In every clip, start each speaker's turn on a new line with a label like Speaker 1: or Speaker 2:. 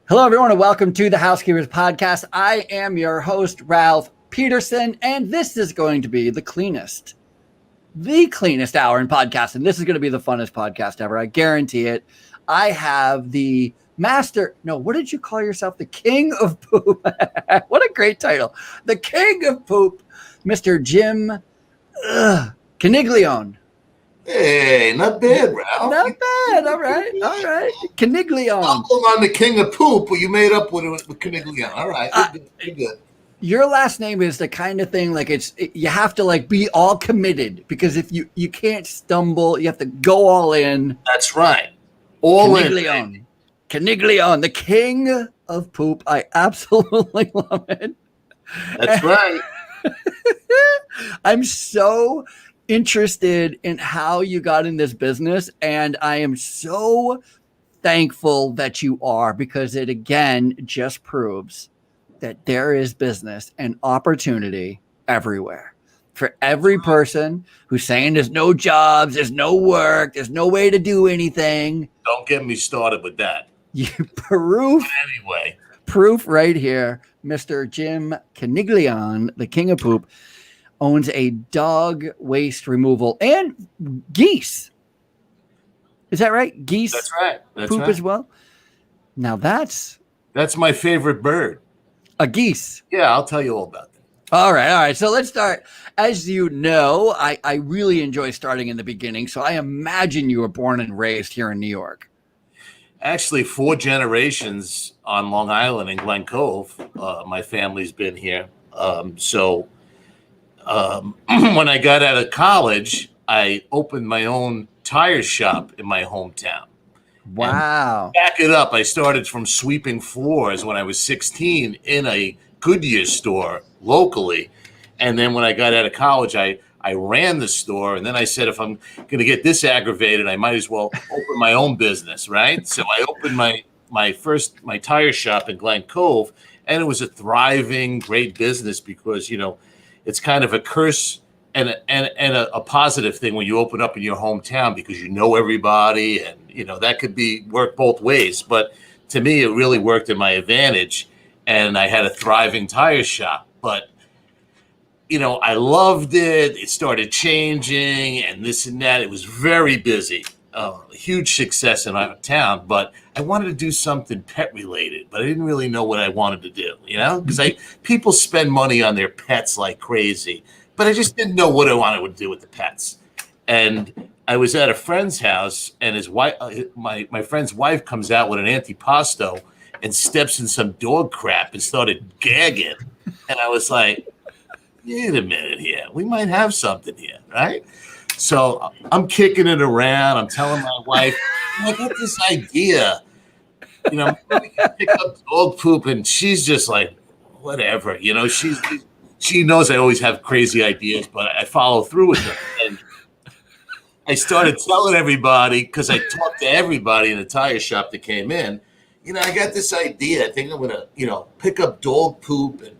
Speaker 1: Hello, everyone, and welcome to the Housekeepers Podcast. I am your host, Ralph Peterson, and this is going to be the cleanest hour in podcasting. This is going to be the funnest podcast ever. I guarantee it. I have the what did you call yourself? The King of Poop. What a great title. The King of Poop, Mr. Jim Coniglione.
Speaker 2: Hey, not bad, Ralph.
Speaker 1: Not bad. All right. Coniglione.
Speaker 2: I'm the King of Poop, but you made up with Coniglione. All right, you're good.
Speaker 1: Your last name is the kind of thing you have to be all committed, because if you can't stumble, you have to go all in.
Speaker 2: That's right. All
Speaker 1: Coniglione. In. Coniglione, the King of Poop. I absolutely love it.
Speaker 2: That's right.
Speaker 1: I'm so interested in how you got in this business, and I am so thankful that you are, because it again just proves that there is business and opportunity everywhere for every person who's saying there's no jobs, there's no work, there's no way to do anything.
Speaker 2: Don't get me started with that.
Speaker 1: Proof right here. Mr. Jim Coniglione, the King of Poop, owns a dog waste removal and geese. Is that right? Geese.
Speaker 2: That's right.
Speaker 1: Poop as well. Now that's
Speaker 2: my favorite bird.
Speaker 1: A geese.
Speaker 2: Yeah, I'll tell you all about that.
Speaker 1: All right. So let's start. As you know, I really enjoy starting in the beginning. So I imagine you were born and raised here in New York.
Speaker 2: Actually, 4 generations on Long Island in Glen Cove. My family's been here. When I got out of college, I opened my own tire shop in my hometown.
Speaker 1: Wow.
Speaker 2: And back it up. I started from sweeping floors when I was 16 in a Goodyear store locally. And then when I got out of college, I ran the store. And then I said, if I'm going to get this aggravated, I might as well open my own business, right? So I opened my tire shop in Glen Cove, and it was a thriving, great business because, it's kind of a curse and a positive thing when you open up in your hometown, because you know everybody, and that could work both ways. But to me, it really worked in my advantage, and I had a thriving tire shop. But I loved it. It started changing and this and that. It was very busy, a huge success in our town. But I wanted to do something pet related, but I didn't really know what I wanted to do, because people spend money on their pets like crazy, but I just didn't know what I wanted to do with the pets. And I was at a friend's house, and his wife, my friend's wife, comes out with an antipasto and steps in some dog crap and started gagging. And I was like, wait a minute here. We might have something here, right? So I'm kicking it around. I'm telling my wife, I got this idea. We can pick up dog poop, and she's just like, whatever. She knows I always have crazy ideas, but I follow through with them. And I started telling everybody, because I talked to everybody in the tire shop that came in, I got this idea. I think I'm going to, pick up dog poop and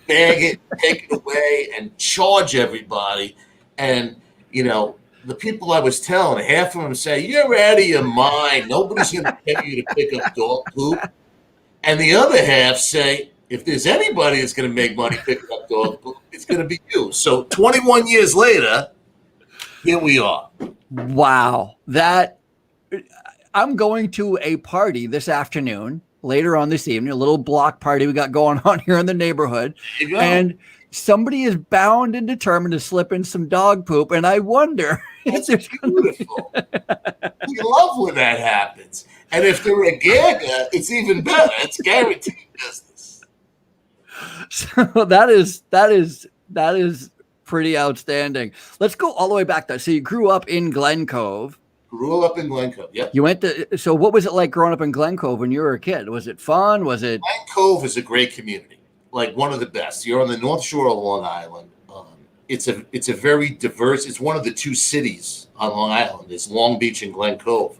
Speaker 2: bag it, take it away, and charge everybody. And, the people I was telling, half of them say, you're out of your mind. Nobody's going to pay you to pick up dog poop. And the other half say, if there's anybody that's going to make money picking up dog poop, it's going to be you. So 21 years later, here we are.
Speaker 1: Wow. I'm going to a party this afternoon, later on this evening, a little block party we got going on here in the neighborhood.
Speaker 2: There you go.
Speaker 1: And somebody is bound and determined to slip in some dog poop. And I wonder if there's
Speaker 2: beautiful. We love when that happens. And if they're a gagger, it's even better. It's guaranteed business.
Speaker 1: So that is pretty outstanding. Let's go all the way back though. So you grew up in Glen Cove.
Speaker 2: Grew up in Glen Cove, yeah.
Speaker 1: So what was it like growing up in Glen Cove when you were a kid? Was it fun? Was it?
Speaker 2: Glen Cove is a great community, like one of the best. You're on the North Shore of Long Island. It's a very diverse. It's one of the 2 cities on Long Island. It's Long Beach and Glen Cove,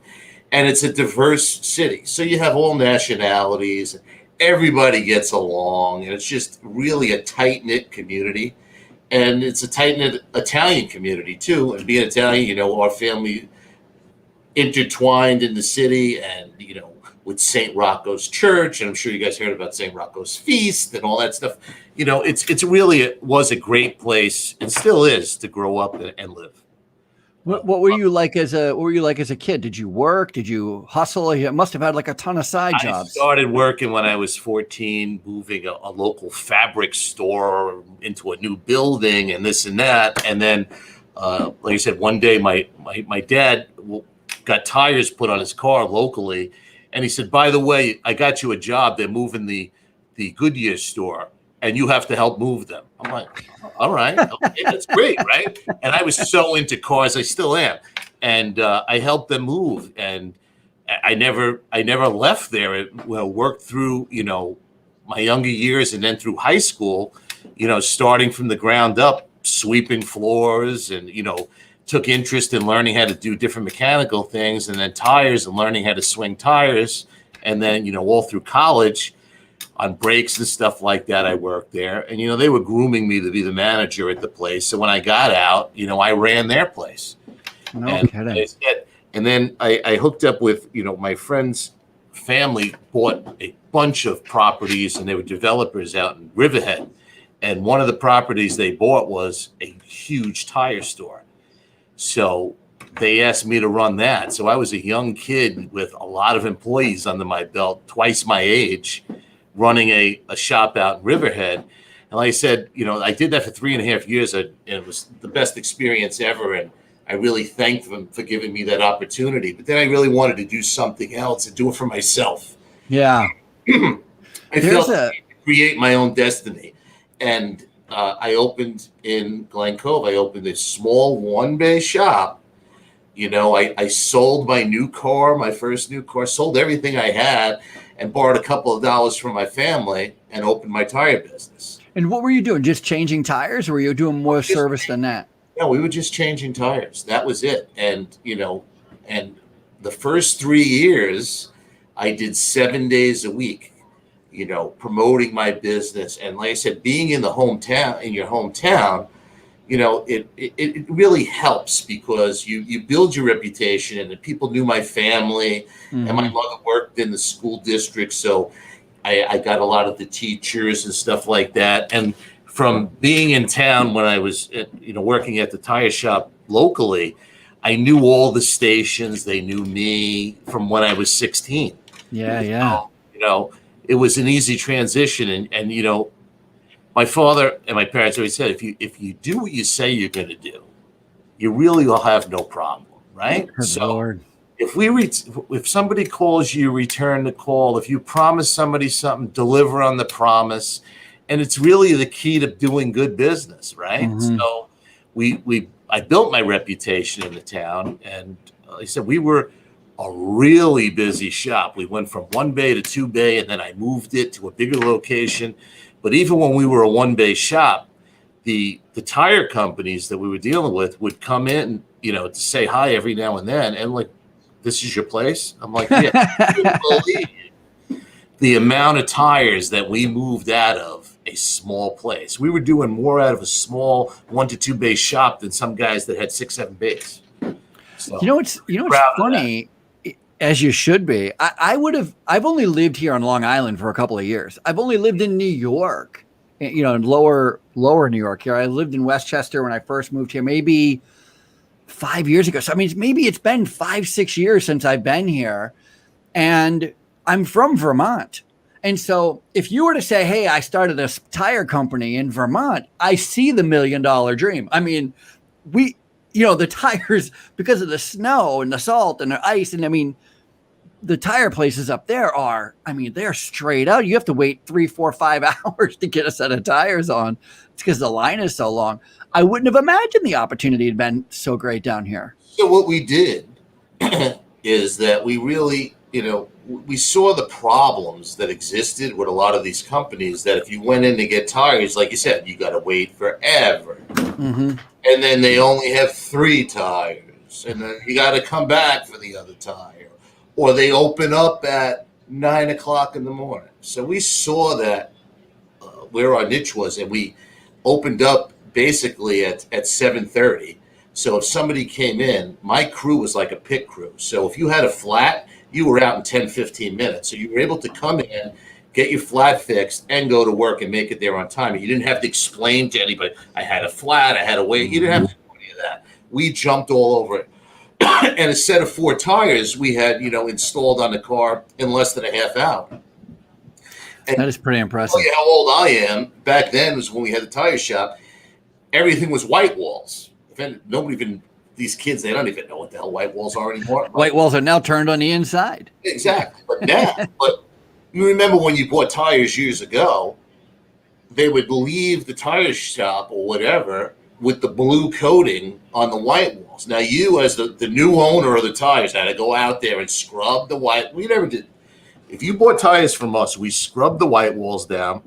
Speaker 2: and it's a diverse city. So you have all nationalities. Everybody gets along, and it's just really a tight-knit community. And it's a tight-knit Italian community too. And being Italian, our family intertwined in the city, and with St. Rocco's Church, and I'm sure you guys heard about St. Rocco's Feast and all that stuff. It was a great place, and still is, to grow up and live.
Speaker 1: What were you like as a kid? Did you work? Did you hustle? You must have had like a ton of side jobs.
Speaker 2: I started working when I was 14, moving a local fabric store into a new building and this and that. And then, like I said, one day my dad got tires put on his car locally. And he said, by the way, I got you a job. They're moving the Goodyear store, and you have to help move them. I'm like, all right, okay, that's great, right? And I was so into cars, I still am. And I helped them move. And I never left there. Worked through, my younger years and then through high school, starting from the ground up, sweeping floors and, took interest in learning how to do different mechanical things, and then tires and learning how to swing tires. And then, all through college on brakes and stuff like that, I worked there. And, they were grooming me to be the manager at the place. So when I got out, I ran their place.
Speaker 1: No kidding.
Speaker 2: And then I hooked up with, my friend's family bought a bunch of properties, and they were developers out in Riverhead. And one of the properties they bought was a huge tire store. So they asked me to run that. So I was a young kid with a lot of employees under my belt, twice my age, running a shop out in Riverhead. And like I said, I did that for 3.5 years. And it was the best experience ever. And I really thanked them for giving me that opportunity. But then I really wanted to do something else and do it for myself.
Speaker 1: Yeah.
Speaker 2: I felt to create my own destiny. And I opened in Glen Cove. I opened a small one-bay shop. I sold my new car, my first new car, sold everything I had, and borrowed a couple of dollars from my family and opened my tire business.
Speaker 1: And what were you doing? Just changing tires, or were you doing more service than that?
Speaker 2: No, we were just changing tires. That was it. And, and the first 3 years, I did 7 days a week. Promoting my business. And like I said, being in your hometown, it really helps, because you build your reputation, and the people knew my family. Mm-hmm. And my mother worked in the school district. So I got a lot of the teachers and stuff like that. And from being in town when I was, working at the tire shop locally, I knew all the stations. They knew me from when I was 16.
Speaker 1: Yeah.
Speaker 2: So, it was an easy transition. And my father and my parents always said, if you do what you say you're going to do, you really will have no problem, right?
Speaker 1: Good
Speaker 2: so
Speaker 1: Lord.
Speaker 2: If somebody calls you, return the call. If you promise somebody something, deliver on the promise. And it's really the key to doing good business, right? Mm-hmm. So I built my reputation in the town. And like I said, we were a really busy shop. We went from 1 bay to 2 bay, and then I moved it to a bigger location. But even when we were a 1 bay shop, the tire companies that we were dealing with would come in, to say hi every now and then. And like, this is your place? I'm like, yeah. You believe the amount of tires that we moved out of a small place. We were doing more out of a small 1 to 2 bay shop than some guys that had 6, 7 bays. So,
Speaker 1: it's funny. As you should be. I've only lived here on Long Island for a couple of years. I've only lived in New York, in lower New York here. I lived in Westchester when I first moved here, maybe 5 years ago. So, maybe it's been 5-6 years since I've been here, and I'm from Vermont. And so if you were to say, hey, I started a tire company in Vermont, I see the $1 million dream. The tires, because of the snow and the salt and the ice, and the tire places up there are, they're straight out. You have to wait 3, 4, 5 hours to get a set of tires on. It's because the line is so long. I wouldn't have imagined the opportunity had been so great down here.
Speaker 2: So what we did is that we really, we saw the problems that existed with a lot of these companies, that if you went in to get tires, like you said, you got to wait forever. Mm-hmm. And then they only have 3 tires, and then you got to come back for the other tire. Or they open up at 9 o'clock in the morning. So we saw that where our niche was, and we opened up basically at 7:30. So if somebody came in, my crew was like a pit crew. So if you had a flat, you were out in 10, 15 minutes. So you were able to come in, get your flat fixed, and go to work and make it there on time. You didn't have to explain to anybody, I had a flat, I had a wait. You didn't have to do any of that. We jumped all over it. And a set of 4 tires we had, installed on the car in less than a half hour. And
Speaker 1: that is pretty impressive.
Speaker 2: tell you how old I am. Back then was when we had the tire shop. Everything was white walls. These kids, they don't even know what the hell white walls are anymore.
Speaker 1: White walls are now turned on the inside.
Speaker 2: Exactly. But you remember when you bought tires years ago, they would leave the tire shop or whatever with the blue coating on the white walls. Now you, as the new owner of the tires, had to go out there and scrub the white. We never did. If you bought tires from us, we scrubbed the white walls down.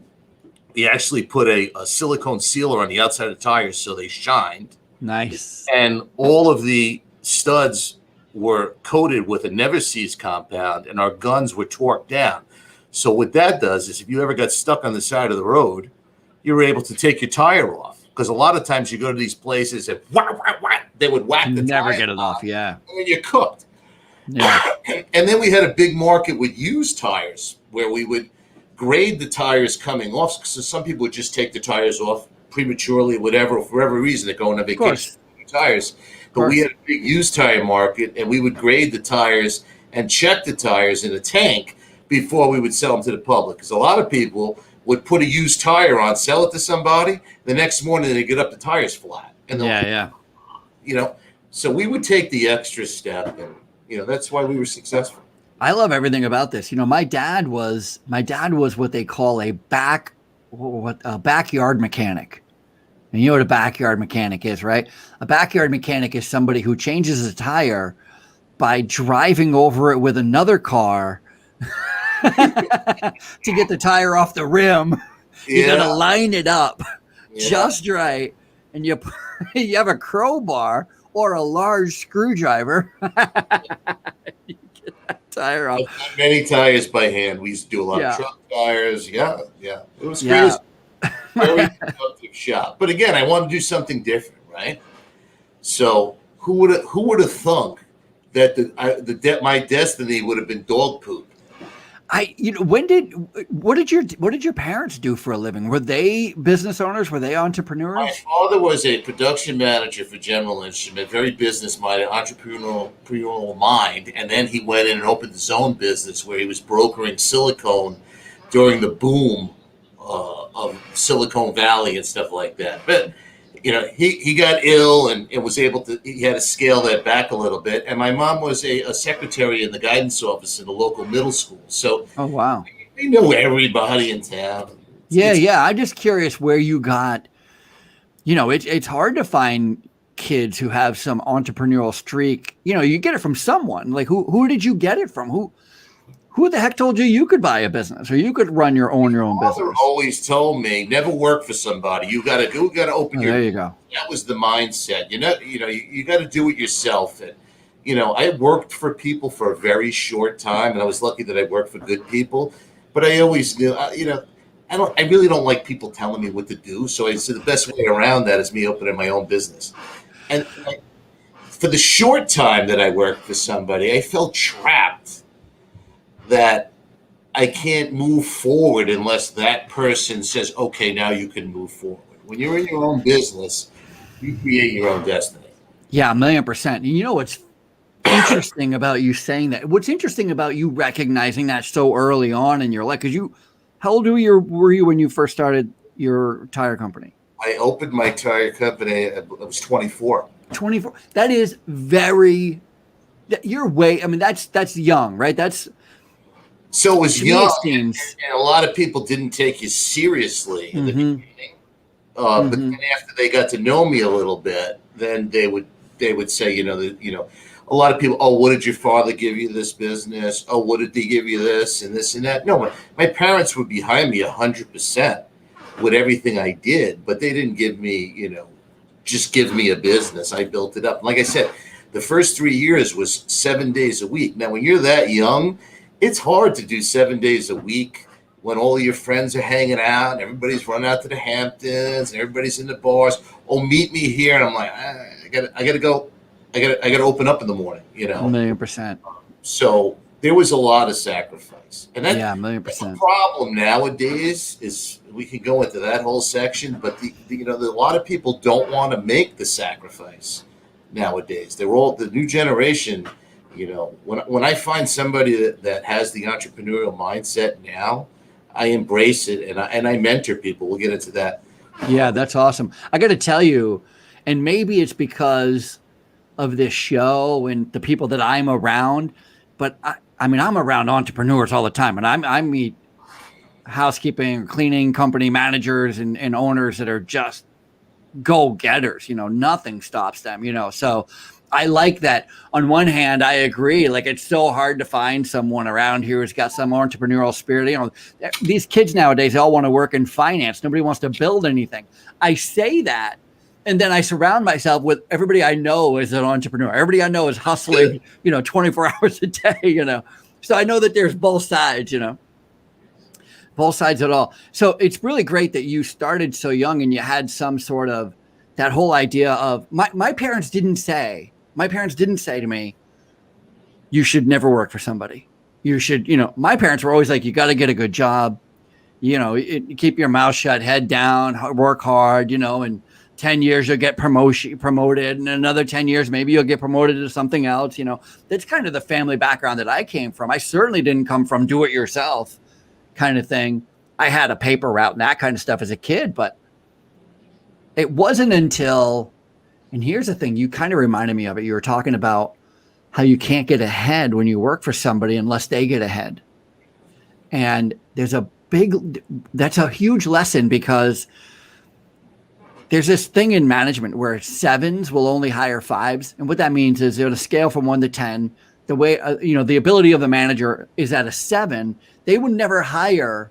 Speaker 2: We actually put a silicone sealer on the outside of the tires so they shined.
Speaker 1: Nice.
Speaker 2: And all of the studs were coated with a never cease compound, and our guns were torqued down. So what that does is if you ever got stuck on the side of the road, you were able to take your tire off. Because a lot of times you go to these places and they would whack the tire.
Speaker 1: Never get it off, yeah.
Speaker 2: And then you're cooked.
Speaker 1: Yeah.
Speaker 2: And then we had a big market with used tires where we would grade the tires coming off. So some people would just take the tires off prematurely, whatever, for whatever reason. They're going on vacation with tires. But we had a big used tire market, and we would grade the tires and check the tires in a tank before we would sell them to the public. Because a lot of people would put a used tire on, sell it to somebody. The next morning, they get up, the tire's flat. And so we would take the extra step, and that's why we were successful.
Speaker 1: I love everything about this. My dad was what they call a backyard mechanic. And you know what a backyard mechanic is, right? A backyard mechanic is somebody who changes a tire by driving over it with another car to get the tire off the rim. You got to line it up just right, and you have a crowbar or a large screwdriver. You get that tire off.
Speaker 2: Many tires by hand. We used to do a lot of truck tires. Yeah. It was crazy. Very productive shop. But again, I want to do something different, right? So who would have thunk that my destiny would have been dog poop?
Speaker 1: What did your parents do for a living? Were they business owners? Were they entrepreneurs?
Speaker 2: My father was a production manager for General Instrument, very business-minded, entrepreneurial mind. And then he went in and opened his own business where he was brokering silicone during the boom of Silicon Valley and stuff like that. But he got ill and was able to. He had to scale that back a little bit. And my mom was a secretary in the guidance office in the local middle school. So,
Speaker 1: oh wow,
Speaker 2: they know everybody in town.
Speaker 1: Yeah. I'm just curious where you got. It's hard to find kids who have some entrepreneurial streak. You get it from someone. Like who did you get it from? Who the heck told you could buy a business or you could run your own business? My father
Speaker 2: always told me, never work for somebody. You got to open your.
Speaker 1: There you go.
Speaker 2: That was the mindset. You got to do it yourself. And I worked for people for a very short time, and I was lucky that I worked for good people. But I always knew, I really don't like people telling me what to do. So I said the best way around that is me opening my own business. And for the short time that I worked for somebody, I felt trapped. That I can't move forward unless that person says, okay, now you can move forward. When you're in your own business, you create your own destiny.
Speaker 1: Yeah, 1,000,000%. You know what's interesting about you saying that? What's interesting about you recognizing that so early on in your life? Because how old were you when you first started your tire company?
Speaker 2: I opened my tire company, I was 24.
Speaker 1: 24. That is that's young, right?
Speaker 2: So it was young, and a lot of people didn't take you seriously in the beginning. But then after they got to know me a little bit, then they would say, a lot of people, oh, what did your father give you this business? Oh, what did they give you this and this and that? No, my parents were behind me 100% with everything I did, but they didn't give me, just give me a business. I built it up. Like I said, the first 3 years was 7 days a week. Now, when you're that young, it's hard to do 7 days a week when all your friends are hanging out and everybody's running out to the Hamptons and everybody's in the bars. Oh, meet me here. And I'm like, I gotta go. I gotta open up in the morning,
Speaker 1: 1,000,000%.
Speaker 2: So there was a lot of sacrifice, and that,
Speaker 1: Yeah,
Speaker 2: that's a
Speaker 1: 1,000,000%.
Speaker 2: problem nowadays. Is we could go into that whole section, but a lot of people don't want to make the sacrifice nowadays. They're all the new generation. When I find somebody that has the entrepreneurial mindset now, I embrace it and I mentor people. We'll get into that.
Speaker 1: Yeah, that's awesome. I got to tell you, and maybe it's because of this show and the people that I'm around, but I mean, I'm around entrepreneurs all the time, and I meet housekeeping, cleaning company managers and owners that are just go-getters. Nothing stops them. So I like that. On one hand, I agree. Like, it's so hard to find someone around here who's got some entrepreneurial spirit. These kids nowadays, they all want to work in finance. Nobody wants to build anything. I say that, and then I surround myself with everybody I know is an entrepreneur. Everybody I know is hustling, 24 hours a day, So I know that there's both sides, both sides at all. So it's really great that you started so young and you had some sort of that whole idea of my parents didn't say to me, you should never work for somebody. You should, my parents were always like, you got to get a good job, keep your mouth shut, head down, work hard, and 10 years you'll get promoted, and another 10 years maybe you'll get promoted to something else. That's kind of the family background that I came from. I certainly didn't come from do it yourself kind of thing. I had a paper route and that kind of stuff as a kid, but it wasn't until, and here's the thing, you kind of reminded me of it. You were talking about how you can't get ahead when you work for somebody unless they get ahead. And that's a huge lesson, because there's this thing in management where 7s will only hire 5s. And what that means is, on a scale from 1 to 10, the way, the ability of the manager is at a 7, they would never hire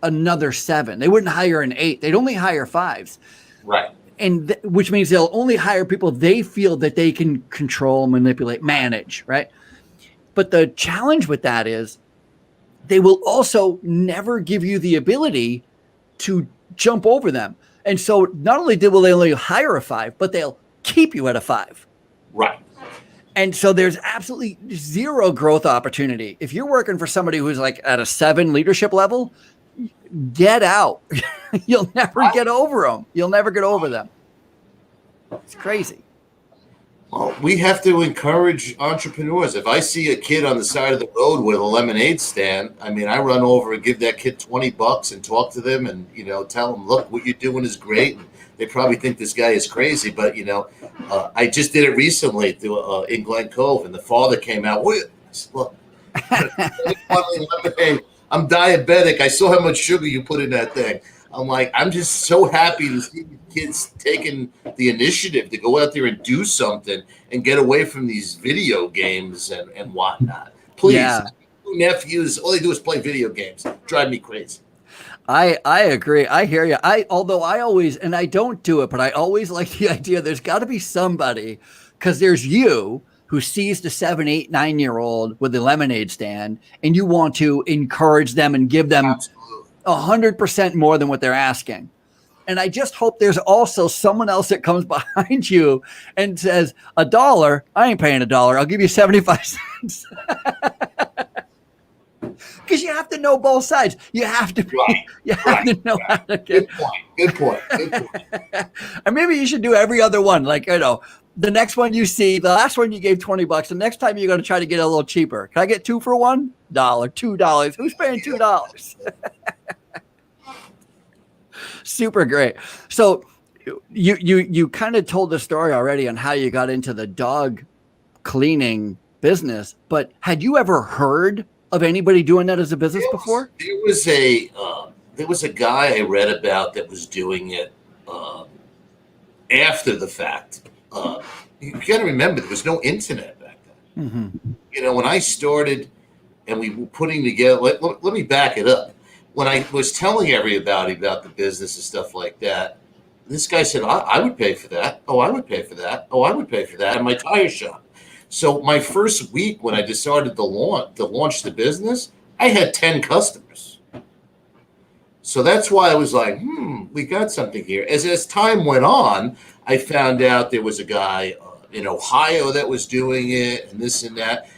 Speaker 1: another 7. They wouldn't hire an 8. They'd only hire 5s.
Speaker 2: Right.
Speaker 1: And which means they'll only hire people they feel that they can control, manipulate, manage, right? But the challenge with that is they will also never give you the ability to jump over them. And so not only will they only hire a 5, but they'll keep you at a 5.
Speaker 2: Right.
Speaker 1: And so there's absolutely zero growth opportunity. If you're working for somebody who's like at a 7 leadership level, get out. You'll never get over them. You'll never get over them. It's crazy.
Speaker 2: Well, we have to encourage entrepreneurs. If I see a kid on the side of the road with a lemonade stand, I run over and give that kid $20 and talk to them and, tell them, look, what you're doing is great. And they probably think this guy is crazy, but, I just did it recently in Glen Cove, and the father came out. Look, lemonade. I'm diabetic. I saw how much sugar you put in that thing. I'm like, I'm just so happy to see kids taking the initiative to go out there and do something and get away from these video games and whatnot. Please, nephews, all they do is play video games. Drive me crazy.
Speaker 1: I agree. I hear you. Although I always, and I don't do it, but I always like the idea there's got to be somebody, because there's you who sees the 7, 8, 9-year-old with the lemonade stand, and you want to encourage them and give them 100% more than what they're asking. And I just hope there's also someone else that comes behind you and says, $1, I ain't paying $1. I'll give you 75 cents. Because you have to know both sides. You have to to know how to get.
Speaker 2: Good point.
Speaker 1: And maybe you should do every other one. Like, the next one you see, the last one you gave $20. The next time you're going to try to get a little cheaper. Can I get 2 for $1? $2. Who's paying $2? Super great. So you kind of told the story already on how you got into the dog cleaning business, but had you ever heard of anybody doing that as a business before?
Speaker 2: There was a guy I read about that was doing it after the fact. You got to remember, there was no internet back then. Mm-hmm. When I started and we were putting together, let me back it up. When I was telling everybody about the business and stuff like that, this guy said, I would pay for that. Oh, I would pay for that. Oh, I would pay for that in my tire shop. So my first week when I decided to launch the business, I had 10 customers. So that's why I was like, we got something here. As time went on, I found out there was a guy in Ohio that was doing it and this and that.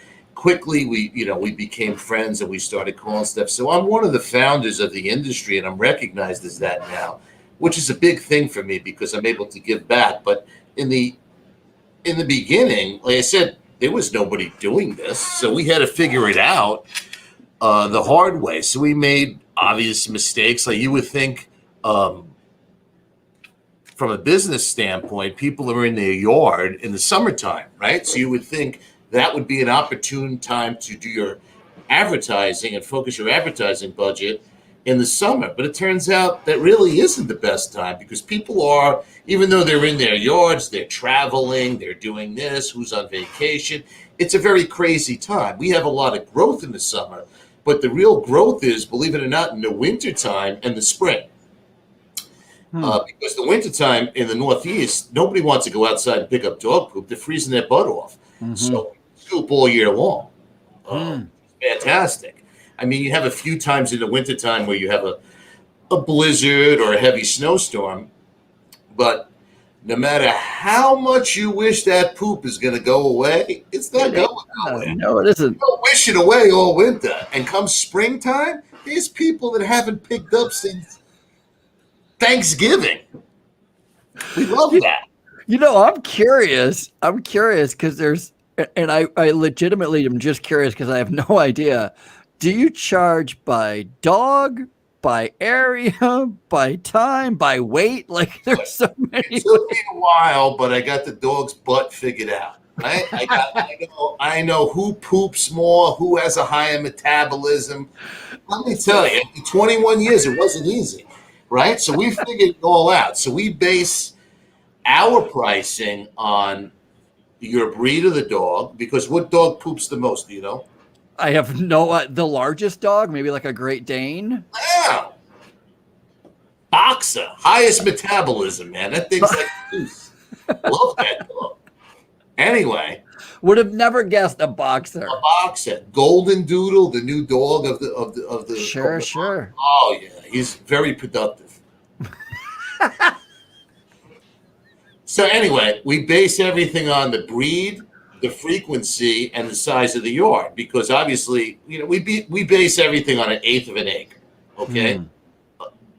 Speaker 2: quickly we became friends and we started calling stuff. So I'm one of the founders of the industry, and I'm recognized as that now, which is a big thing for me because I'm able to give back. But in the beginning, like I said, there was nobody doing this, so we had to figure it out the hard way. So we made obvious mistakes. Like you would think, from a business standpoint, people are in their yard in the summertime, right? So you would think that would be an opportune time to do your advertising and focus your advertising budget in the summer. But it turns out that really isn't the best time because people are, even though they're in their yards, they're traveling, they're doing this, who's on vacation. It's a very crazy time. We have a lot of growth in the summer, but the real growth is, believe it or not, in the wintertime and the spring. Because the wintertime in the Northeast, nobody wants to go outside and pick up dog poop. They're freezing their butt off. So scoop all year long. Fantastic. I mean, you have a few times in the wintertime where you have a blizzard or a heavy snowstorm, but no matter how much you wish that poop is going to go away, it's not going away.
Speaker 1: No, it isn't.
Speaker 2: Don't wish it away all winter. And come springtime, there's people that haven't picked up since Thanksgiving. We love that.
Speaker 1: You know, I'm curious because and I legitimately am just curious because I have no idea. Do you charge by dog, by area, by time, by weight? Like there's so many.
Speaker 2: It took me a while, but I got the dog's butt figured out. Right? I know who poops more, who has a higher metabolism. Let me tell you, in 21 years, it wasn't easy. Right? So we figured it all out. So we base our pricing on your breed of the dog, because what dog poops the most, do you know?
Speaker 1: I have the largest dog, maybe like a Great Dane.
Speaker 2: Yeah. Boxer, highest metabolism, man. That thing's like juice. Love that dog. Anyway.
Speaker 1: Would have never guessed a boxer.
Speaker 2: A boxer. Golden Doodle, the new dog of the
Speaker 1: Sure.
Speaker 2: Oh yeah, he's very productive. So anyway, we base everything on the breed, the frequency, and the size of the yard, because obviously, we base everything on 1/8 of an acre. Okay.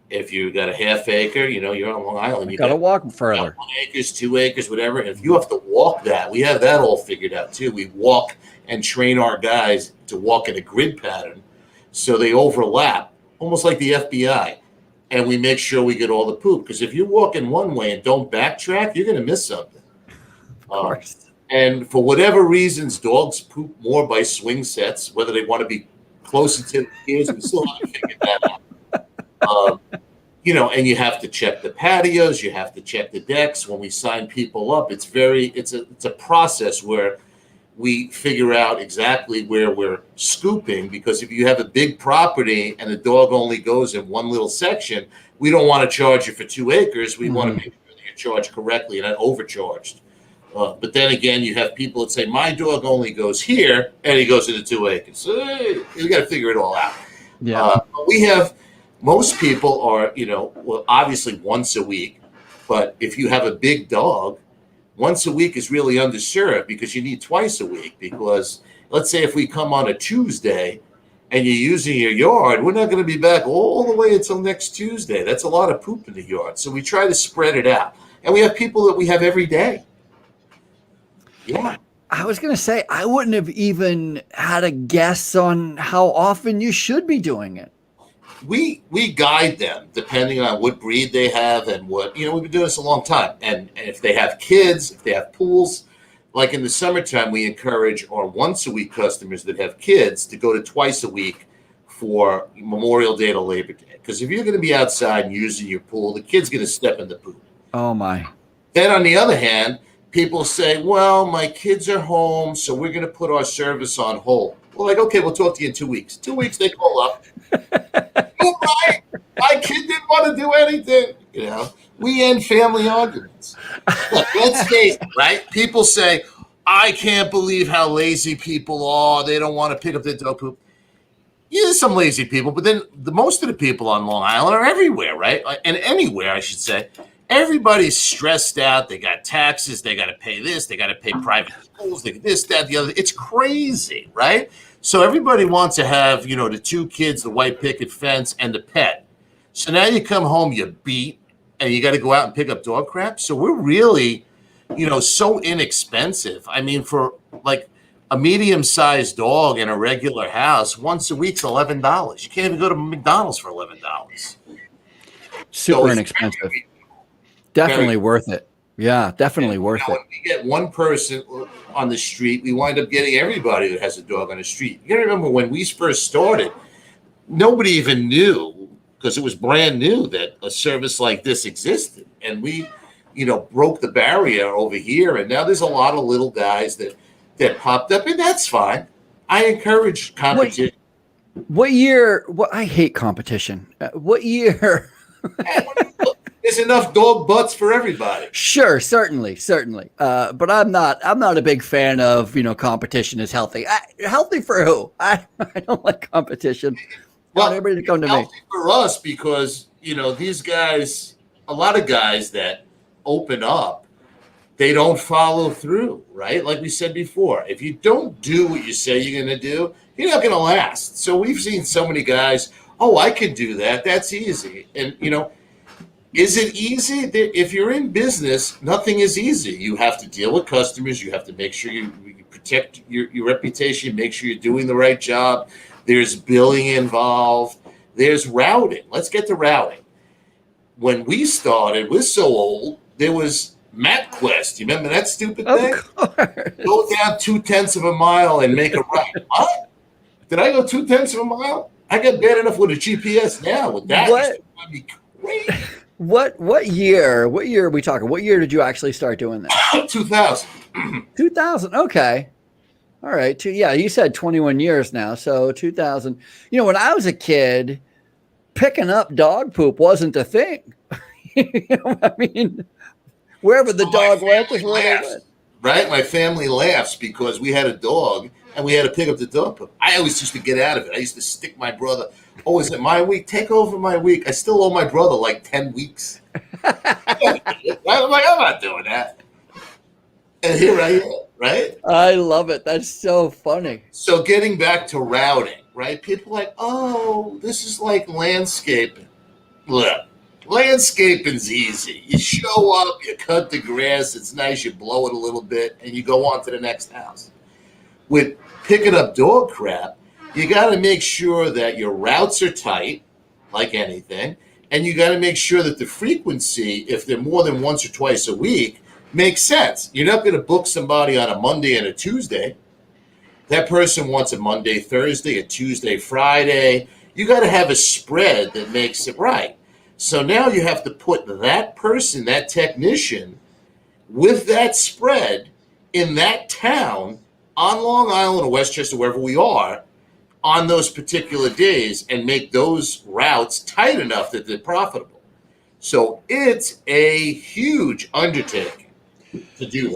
Speaker 2: If you got a half acre, you're on Long Island. You
Speaker 1: got to walk further.
Speaker 2: 1 acre, 2 acres, whatever. And if you have to walk that, we have that all figured out too. We walk and train our guys to walk in a grid pattern, so they overlap, almost like the FBI. And we make sure we get all the poop, because if you're walking one way and don't backtrack, you're going to miss something.
Speaker 1: Of course.
Speaker 2: And for whatever reasons, dogs poop more by swing sets, whether they want to be closer to the kids. We still haven't figured that out. And you have to check the patios, you have to check the decks. When we sign people up, it's a process where we figure out exactly where we're scooping, because if you have a big property and the dog only goes in one little section, we don't want to charge you for 2 acres. We want to make sure that you're charged correctly and not overcharged. But then again, you have people that say, my dog only goes here, and he goes into 2 acres. So you got to figure it all out.
Speaker 1: Yeah.
Speaker 2: We have, most people are, obviously once a week. But if you have a big dog, once a week is really underserved, because you need twice a week. Because let's say if we come on a Tuesday and you're using your yard, we're not going to be back all the way until next Tuesday. That's a lot of poop in the yard. So we try to spread it out. And we have people that we have every day. Yeah.
Speaker 1: I was going to say, I wouldn't have even had a guess on how often you should be doing it.
Speaker 2: We guide them depending on what breed they have and what, we've been doing this a long time. And if they have kids, if they have pools, like in the summertime, we encourage our once a week customers that have kids to go to twice a week for Memorial Day to Labor Day. Because if you're going to be outside and using your pool, the kid's going to step in the pool.
Speaker 1: Oh my.
Speaker 2: Then on the other hand, people say, well, my kids are home, so we're going to put our service on hold. Well, okay, we'll talk to you in 2 weeks. 2 weeks, they call up. Oh, right. My kid didn't want to do anything. We end family arguments. Look, let's face it, right? People say, I can't believe how lazy people are. They don't want to pick up their dog poop. Yeah, there's some lazy people, but then most of the people on Long Island are everywhere, right? And anywhere, I should say. everybody's stressed out. They got taxes. They got to pay this. They got to pay private schools. They this, that, the other. It's crazy, right? So everybody wants to have, the 2 kids, the white picket fence, and the pet. So now you come home, you beat, and you got to go out and pick up dog crap. So we're really, so inexpensive. I mean, for like a medium-sized dog in a regular house, once a week's $11. You can't even go to McDonald's for $11.
Speaker 1: Super inexpensive. Definitely worth it. Yeah, definitely worth it.
Speaker 2: When we get one person on the street, we wind up getting everybody that has a dog on the street. You got to remember when we first started, nobody even knew, because it was brand new, that a service like this existed. And we, broke the barrier over here. And now there's a lot of little guys that popped up, and that's fine. I encourage competition.
Speaker 1: What year? I hate competition. What year?
Speaker 2: There's enough dog butts for everybody.
Speaker 1: Sure, certainly. But I'm not a big fan of, competition is healthy. Healthy for who? I don't like competition.
Speaker 2: Well,
Speaker 1: everybody to come to me.
Speaker 2: For us, because, these guys, a lot of guys that open up, they don't follow through, right? Like we said before, if you don't do what you say you're going to do, you're not going to last. So we've seen so many guys, I could do that. That's easy. And, is it easy? If you're in business, nothing is easy. You have to deal with customers. You have to make sure you protect your reputation, make sure you're doing the right job. There's billing involved. There's routing. Let's get to routing. When we started, we're so old, there was MapQuest. You remember that stupid thing?
Speaker 1: Of course.
Speaker 2: Go down 0.2 of a mile and make a right. What? Did I go 0.2 of a mile? I got bad enough with a GPS now. With that,
Speaker 1: what?
Speaker 2: That'd be crazy.
Speaker 1: What year? What year are we talking? What year did you actually start doing that?
Speaker 2: 2000.
Speaker 1: 2000. Okay. All right. You said 21 years now. So 2000. When I was a kid, picking up dog poop wasn't a thing. I mean, wherever the dog went is where they went.
Speaker 2: Right? My family laughs because we had a dog and we had to pick up the dog poop. I always used to get out of it. I used to stick my brother. Oh, is it my week? Take over my week. I still owe my brother like 10 weeks. I'm like, I'm not doing that. And here I am, right?
Speaker 1: I love it. That's so funny.
Speaker 2: So getting back to routing, right? People are like, oh, this is like landscaping. Look, landscaping's easy. You show up, you cut the grass, it's nice, you blow it a little bit, and you go on to the next house. With picking up dog crap, you got to make sure that your routes are tight, like anything, and you got to make sure that the frequency, if they're more than once or twice a week, makes sense. You're not going to book somebody on a Monday and a Tuesday. That person wants a Monday, Thursday, a Tuesday, Friday. You got to have a spread that makes it right. So now you have to put that person, that technician, with that spread in that town on Long Island or Westchester, wherever we are, on those particular days and make those routes tight enough that they're profitable. So it's a huge undertaking to do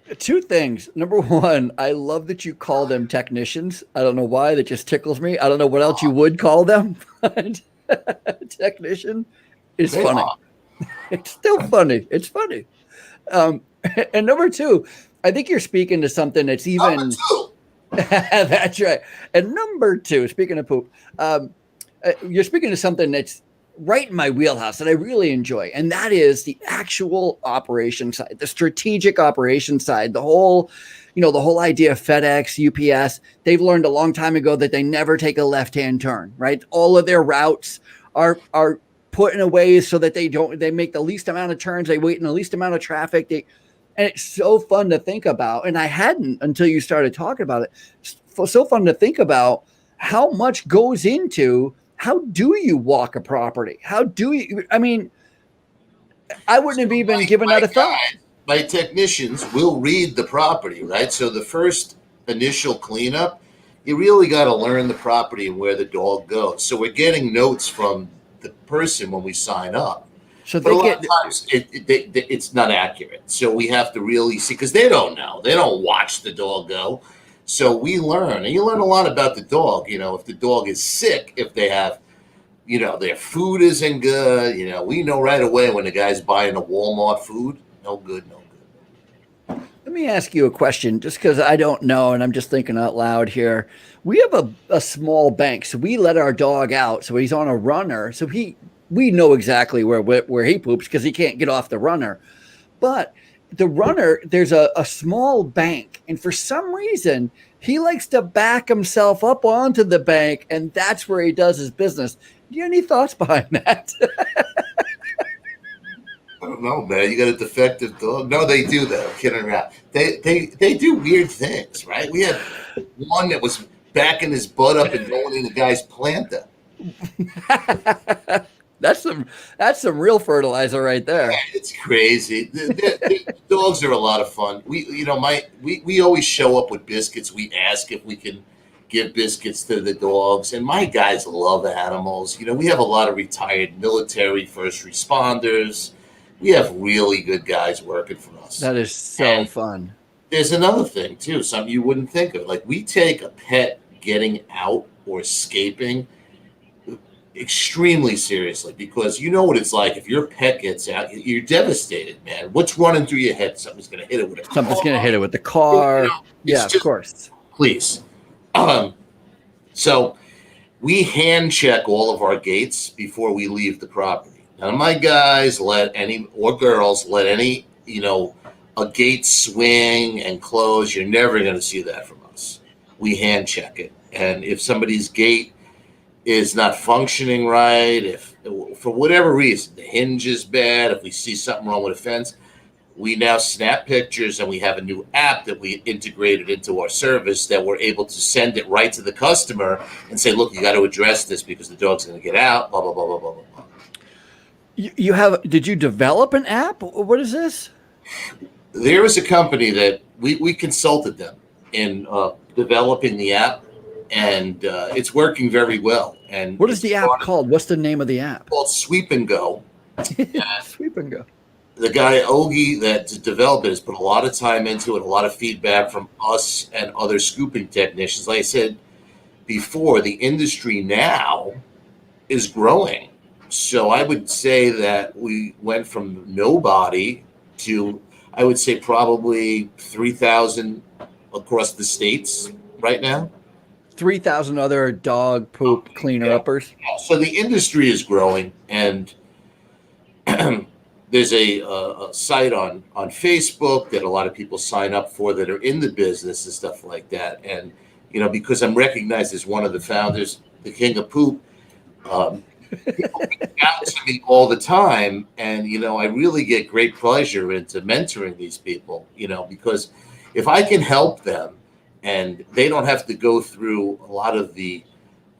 Speaker 2: that.
Speaker 1: 2 things. Number 1, I love that you call them technicians. I don't know why. That just tickles me. I don't know what else you would call them. Technician is funny. It's still funny. It's funny. And number 2, I think you're speaking to something that's even. That's right. And number 2, speaking of poop, you're speaking to something that's right in my wheelhouse that I really enjoy. And that is the actual operation side, the strategic operation side, the whole idea of FedEx, UPS. They've learned a long time ago that they never take a left-hand turn, right? All of their routes are put in a way so that they make the least amount of turns. They wait in the least amount of traffic. And it's so fun to think about. And I hadn't until you started talking about it. It's so fun to think about how much goes into how do you walk a property? I wouldn't have even given that a thought.
Speaker 2: My technicians will read the property, right? So the first initial cleanup, you really got to learn the property and where the dog goes. So we're getting notes from the person when we sign up.
Speaker 1: So
Speaker 2: but a lot of times it's not accurate. So we have to really see, because they don't know. They don't watch the dog go. So we learn, and you learn a lot about the dog. If the dog is sick, if they have their food isn't good. We know right away when the guy's buying a Walmart food, no good, no good.
Speaker 1: Let me ask you a question, just because I don't know, and I'm just thinking out loud here. We have a small bank, so we let our dog out. So he's on a runner. So we know exactly where he poops because he can't get off the runner. But the runner, there's a small bank, and for some reason, he likes to back himself up onto the bank, and that's where he does his business. Do you have any thoughts behind that?
Speaker 2: I don't know, man. You got a defective dog? No, they do that. I'm kidding around. They do weird things, right? We had one that was backing his butt up and going in the guy's planter.
Speaker 1: That's some real fertilizer right there.
Speaker 2: Yeah, it's crazy. The dogs are a lot of fun. We always show up with biscuits. We ask if we can give biscuits to the dogs, and my guys love animals. We have a lot of retired military first responders. We have really good guys working for us.
Speaker 1: That is so fun.
Speaker 2: There's another thing too, something you wouldn't think of. Like, we take a pet getting out or escaping extremely seriously, because you know what it's like. If your pet gets out, you're devastated, man. What's running through your head? Something's going to hit it with a car.
Speaker 1: Something's going to hit it with the car. Yeah, of course.
Speaker 2: Please. So we hand check all of our gates before we leave the property. None of my guys or girls let any, a gate swing and close. You're never going to see that from us. We hand check it. And if somebody's gate is not functioning right, if for whatever reason, the hinge is bad, if we see something wrong with a fence, we now snap pictures, and we have a new app that we integrated into our service that we're able to send it right to the customer and say, look, you got to address this because the dog's going to get out, blah, blah, blah, blah, blah, blah.
Speaker 1: Did you develop an app? What is this?
Speaker 2: There is a company that we consulted them in developing the app, and it's working very well. And
Speaker 1: what is the app called? What's the name of the app?
Speaker 2: It's called Sweep and Go.
Speaker 1: Sweep and Go.
Speaker 2: The guy, Ogie, that developed it has put a lot of time into it, a lot of feedback from us and other scooping technicians. Like I said before, the industry now is growing. So I would say that we went from nobody to, I would say, probably 3,000 across the states right now.
Speaker 1: 3,000 other dog poop cleaner-uppers.
Speaker 2: Yeah. So the industry is growing, and there's a site on Facebook that a lot of people sign up for that are in the business and stuff like that. And, because I'm recognized as one of the founders, the king of poop, people reach out to me all the time, and I really get great pleasure into mentoring these people, because if I can help them and they don't have to go through a lot of the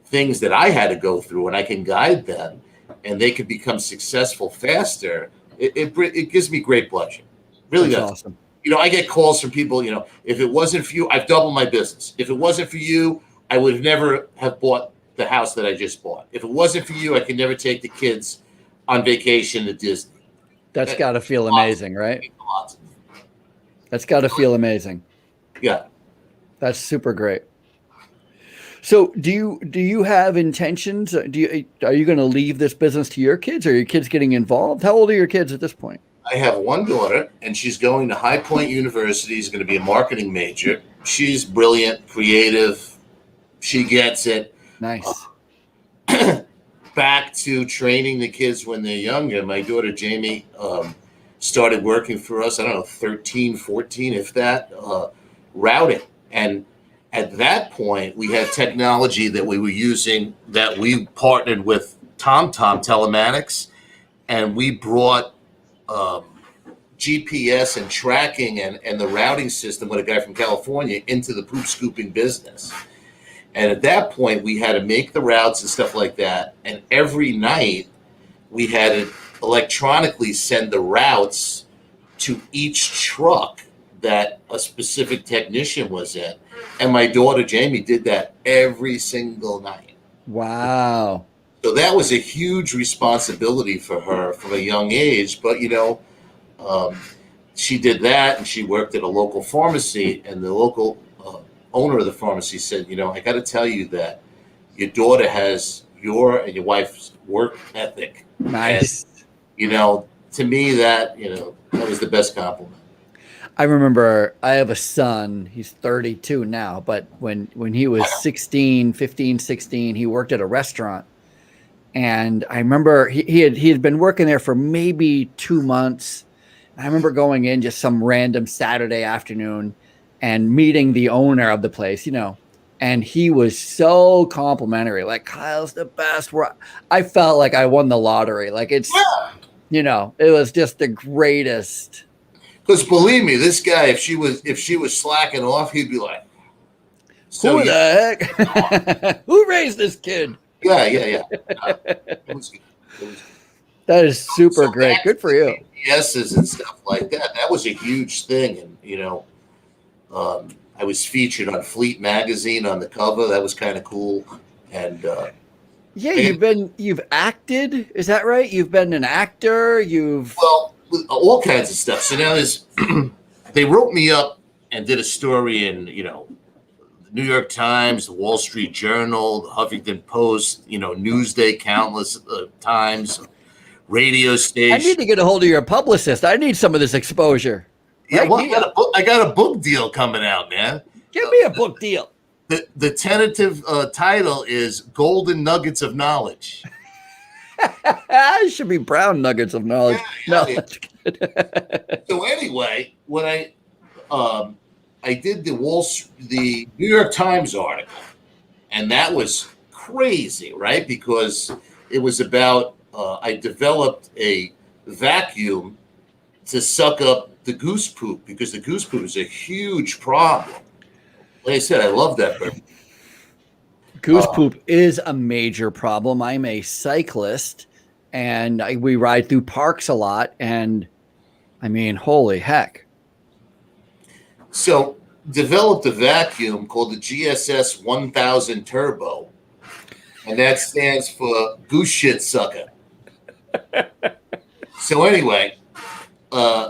Speaker 2: things that I had to go through, and I can guide them and they can become successful faster, it gives me great pleasure. Really does.
Speaker 1: Awesome.
Speaker 2: I get calls from people, if it wasn't for you, I've doubled my business. If it wasn't for you, I would never have bought the house that I just bought. If it wasn't for you, I could never take the kids on vacation to Disney.
Speaker 1: That's got to feel amazing, right? That's got to feel amazing.
Speaker 2: Yeah.
Speaker 1: That's super great. So do you have intentions? Are you going to leave this business to your kids? Or are your kids getting involved? How old are your kids at this point?
Speaker 2: I have one daughter, and she's going to High Point University. She's going to be a marketing major. She's brilliant, creative. She gets it.
Speaker 1: Nice.
Speaker 2: Back to training the kids when they're younger. My daughter, Jamie, started working for us, 13, 14, if that, routing. And at that point, we had technology that we were using that we partnered with TomTom Telematics, and we brought GPS and tracking and the routing system with a guy from California into the poop scooping business. And at that point, we had to make the routes and stuff like that. And every night, we had to electronically send the routes to each truck that a specific technician was in. And my daughter, Jamie, did that every single night.
Speaker 1: Wow.
Speaker 2: So that was a huge responsibility for her from a young age. But, she did that, and she worked at a local pharmacy, and the local owner of the pharmacy said, I got to tell you that your daughter has your and your wife's work ethic.
Speaker 1: Nice.
Speaker 2: And, you know, to me, that, you know, that was the best compliment.
Speaker 1: I remember I have a son, he's 32 now, but when he was 16, 15, 16, he worked at a restaurant. And I remember he had been working there for maybe 2 months. I remember going in just some random Saturday afternoon and meeting the owner of the place, you know, and he was so complimentary, like, Kyle's the best. I felt like I won the lottery. Like, it's,
Speaker 2: Yeah.
Speaker 1: you know, it was just the greatest.
Speaker 2: Because believe me, this guy, if she was slacking off, he'd be like,
Speaker 1: Who the heck? Who raised this kid?
Speaker 2: Yeah. It was good.
Speaker 1: That is super great. Good for you.
Speaker 2: Yeses and stuff like that. That was a huge thing. And, you know, I was featured on Fleet magazine on the cover. That was kind of cool. And
Speaker 1: yeah, you've acted. Is that right? You've been an actor.
Speaker 2: Well, all kinds of stuff. So now they wrote me up and did a story in, you know, the New York Times, the Wall Street Journal, the Huffington Post, you know, Newsday, countless times, radio station.
Speaker 1: I need to get a hold of your publicist. I need some of this exposure.
Speaker 2: Yeah,
Speaker 1: right?
Speaker 2: well, I got a book deal coming out, man.
Speaker 1: Give me a book deal.
Speaker 2: The tentative title is Golden Nuggets of Knowledge.
Speaker 1: It should be brown nuggets of knowledge.
Speaker 2: Yeah.
Speaker 1: That's good.
Speaker 2: So anyway, when I did the New York Times article, and that was crazy, right? Because it was about I developed a vacuum to suck up the goose poop, because the goose poop is a huge problem. Like I said, I love that bird.
Speaker 1: Goose poop is a major problem. I'm a cyclist, and we ride through parks a lot. And I mean, holy heck.
Speaker 2: So developed a vacuum called the GSS 1000 Turbo, and that stands for Goose Shit Sucker. So anyway,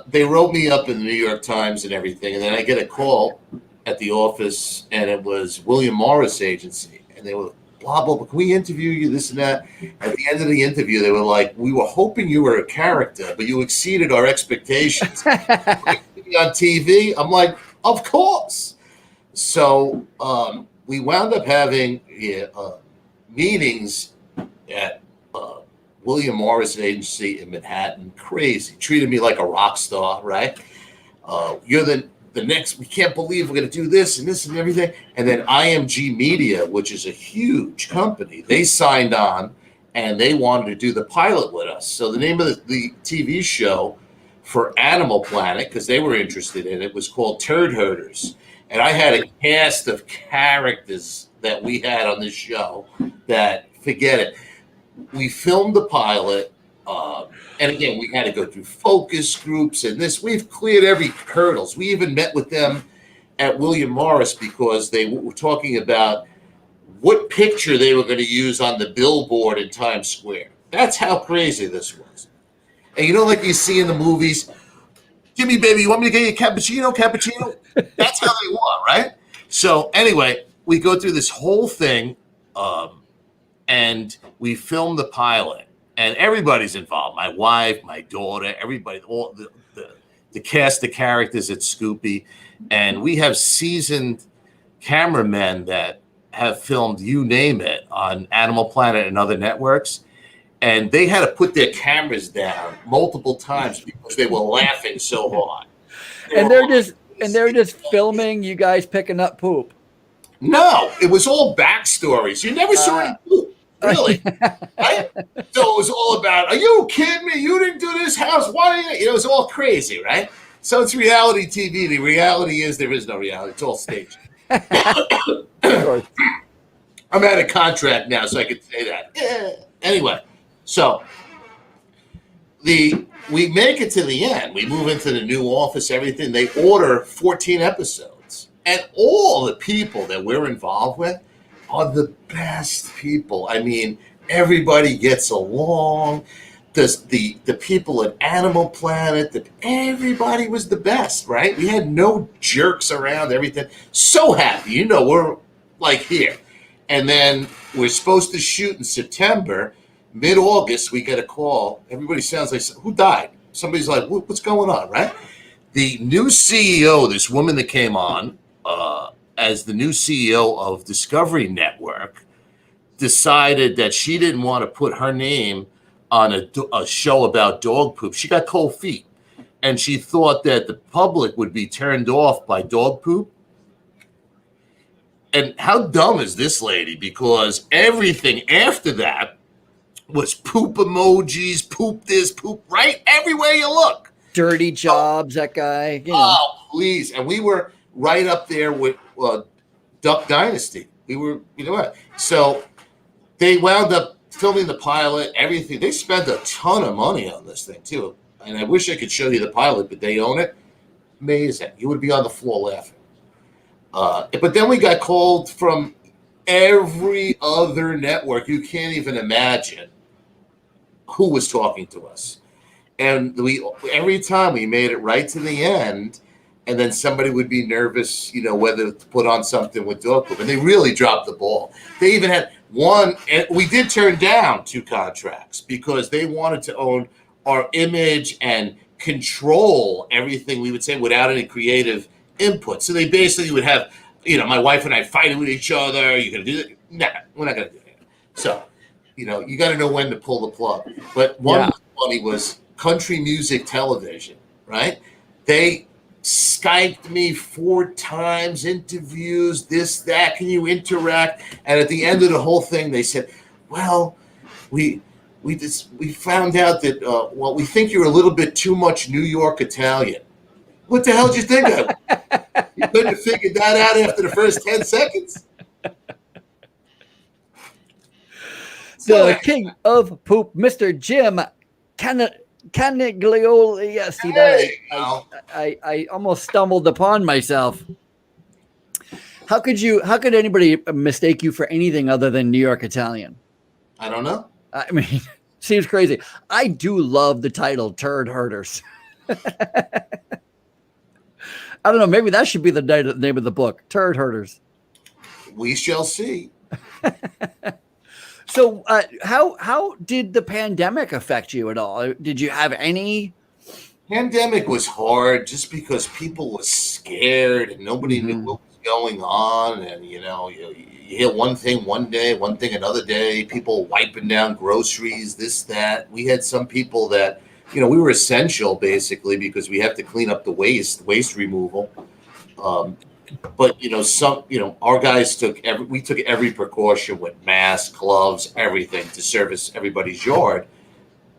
Speaker 2: they wrote me up in the New York Times and everything, and then I get a call at the office, and it was William Morris Agency, and they were blah blah blah. Can we interview you? This and that. At the end of the interview, they were like, "We were hoping you were a character, but you exceeded our expectations." On TV, I'm like, "Of course." So we wound up having meetings at William Morris Agency in Manhattan. Crazy, treated me like a rock star, right? You're the next, we can't believe we're going to do this and everything. And then IMG Media, which is a huge company, they signed on and they wanted to do the pilot with us. So the name of the TV show for Animal Planet, because they were interested in it, was called Turd Herders. And I had a cast of characters that we had on this show that, forget it. We filmed the pilot. And again, we had to go through focus groups and this. We've cleared every hurdles. We even met with them at William Morris because they were talking about what picture they were going to use on the billboard in Times Square. That's how crazy this was. And you know, like you see in the movies, Jimmy, baby, you want me to get you a cappuccino? That's how they were, right? So anyway, we go through this whole thing, and we film the pilot. And everybody's involved. My wife, my daughter, everybody, all the cast of characters at Scoopy. And we have seasoned cameramen that have filmed, you name it, on Animal Planet and other networks. And they had to put their cameras down multiple times because they were laughing so hard.
Speaker 1: They're just filming you guys picking up poop.
Speaker 2: No, it was all backstories. You never saw any poop. Really? Right? So it was all about, are you kidding me? You didn't do this house. Why didn't you? It was all crazy, right? So it's reality TV. The reality is there is no reality. It's all staged. I'm out of contract now, so I could say that. Yeah. Anyway, so we make it to the end. We move into the new office, everything. They order 14 episodes. And all the people that we're involved with are the best people. I mean, everybody gets along. The people at Animal Planet, everybody was the best, right? We had no jerks around, everything. So happy. You know, we're like here. And then we're supposed to shoot in September. Mid-August, we get a call. Everybody sounds like, who died? Somebody's like, what's going on, right? The new CEO, this woman that came on as the new CEO of Discovery Network, decided that she didn't want to put her name on a show about dog poop. She got cold feet, and she thought that the public would be turned off by dog poop. And how dumb is this lady? Because everything after that was poop emojis, poop this, poop right, everywhere you look.
Speaker 1: Dirty Jobs, that guy.
Speaker 2: Oh, please. And we were right up there with Duck Dynasty. We were, what? So they wound up filming the pilot, everything. They spent a ton of money on this thing, too. And I wish I could show you the pilot, but they own it. Amazing. You would be on the floor laughing. But then we got called from every other network. You can't even imagine who was talking to us. And every time we made it right to the end, and then somebody would be nervous, whether to put on something with dog poop. And they really dropped the ball. They even had one, and we did turn down 2 contracts because they wanted to own our image and control everything we would say without any creative input. So they basically would have, my wife and I fighting with each other. You're going to do that? Nah, we're not going to do that. So, you got to know when to pull the plug. But one funny was country music television, right? They Skyped me 4 times, interviews, this, that, can you interact? And at the end of the whole thing, they said, well, we found out that, we think you're a little bit too much New York Italian. What the hell did you think of? You couldn't have figured that out after the first 10 seconds?
Speaker 1: The king of poop, Mr. Jim Coniglione. Yes, see that. I almost stumbled upon myself. How could anybody mistake you for anything other than New York Italian?
Speaker 2: I don't know.
Speaker 1: I mean, seems crazy. I do love the title Turd Herders. I don't know. Maybe that should be the name of the book, Turd Herders.
Speaker 2: We shall see.
Speaker 1: So how did the pandemic affect you at all? Did you have any?
Speaker 2: Pandemic was hard just because people were scared and nobody knew what was going on. And, you hear one thing one day, one thing another day, people wiping down groceries, this, that. We had some people that, we were essential basically because we have to clean up the waste removal. But our guys took every precaution with masks, gloves, everything to service everybody's yard.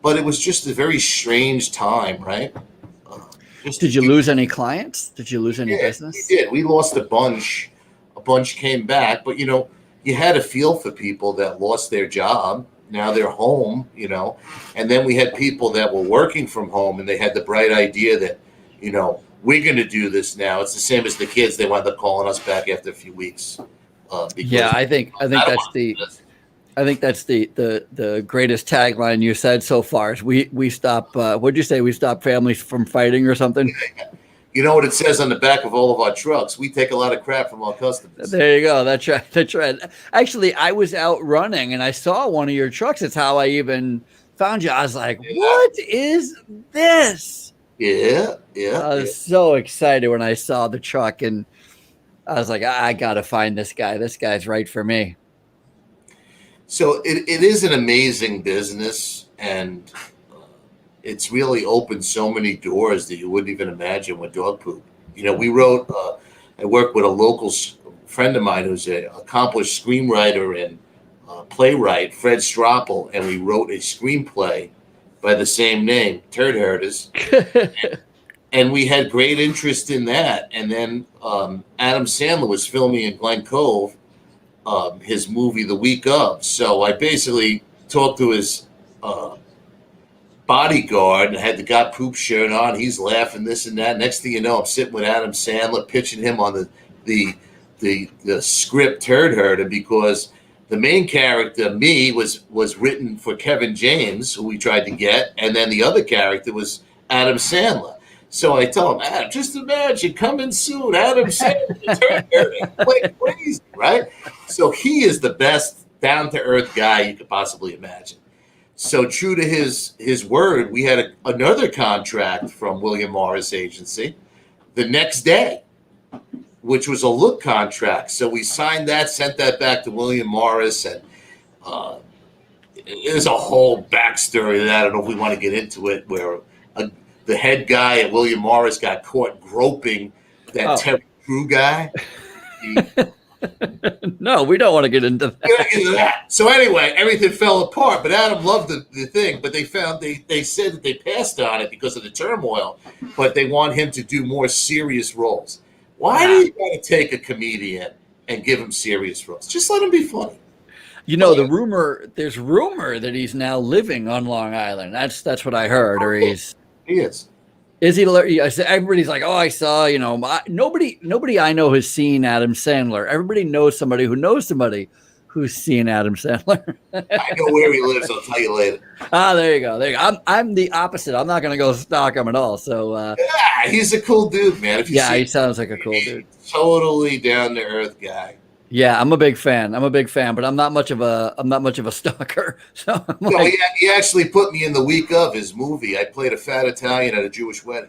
Speaker 2: But it was just a very strange time, right?
Speaker 1: Did you lose any clients? Did you lose any business?
Speaker 2: We did. We lost a bunch. A bunch came back, but you had a feel for people that lost their job. Now they're home, and then we had people that were working from home, and they had the bright idea that, we're going to do this now. It's the same as the kids. They wound up calling us back after a few weeks.
Speaker 1: I think that's the greatest tagline you said so far. Is we stop. What'd you say? We stop families from fighting or something?
Speaker 2: You know what it says on the back of all of our trucks? We take a lot of crap from our customers.
Speaker 1: There you go. That's right. That's right. Actually, I was out running and I saw one of your trucks. It's how I even found you. I was like, what is this?
Speaker 2: Yeah.
Speaker 1: I was so excited when I saw the truck, and I was like, I got to find this guy. This guy's right for me.
Speaker 2: So it is an amazing business, and it's really opened so many doors that you wouldn't even imagine with dog poop. We wrote, I worked with a local friend of mine who's an accomplished screenwriter and playwright, Fred Stroppel, and we wrote a screenplay by the same name, Turd Herders. And we had great interest in that. And then Adam Sandler was filming in Glen Cove, his movie The Week Of. So I basically talked to his bodyguard and had the got poop shirt on. He's laughing, this and that. Next thing you know, I'm sitting with Adam Sandler, pitching him on the script Turd Herder, because the main character, me, was written for Kevin James, who we tried to get, and then the other character was Adam Sandler. So I tell him, Adam, just imagine coming soon. Adam Sandler went crazy, right? So he is the best down to earth guy you could possibly imagine. So true to his word, we had another contract from William Morris Agency the next day, which was a look contract. So we signed that, sent that back to William Morris, and there's a whole backstory to that. I don't know if we want to get into it, where the head guy at William Morris got caught groping that Terry Crew guy.
Speaker 1: No, we don't want to get into that.
Speaker 2: So anyway, everything fell apart. But Adam loved the thing. But they said that they passed on it because of the turmoil. But they want him to do more serious roles. Why do you got to take a comedian and give him serious roles? Just let him be funny.
Speaker 1: You know, there's rumor that he's now living on Long Island. That's what I heard. Or he is. Is he? Everybody's like, oh, I saw. You know, nobody I know has seen Adam Sandler. Everybody knows somebody who knows somebody who's seen Adam Sandler.
Speaker 2: I know where he lives. I'll tell you later.
Speaker 1: There you go. I'm the opposite. I'm not going to go stalk him at all. So
Speaker 2: he's a cool dude, man.
Speaker 1: He sounds like a cool dude.
Speaker 2: Totally down to earth guy.
Speaker 1: Yeah, I'm a big fan, but I'm not much of a stalker. So
Speaker 2: he actually put me in the week of his movie. I played a fat Italian at a Jewish wedding.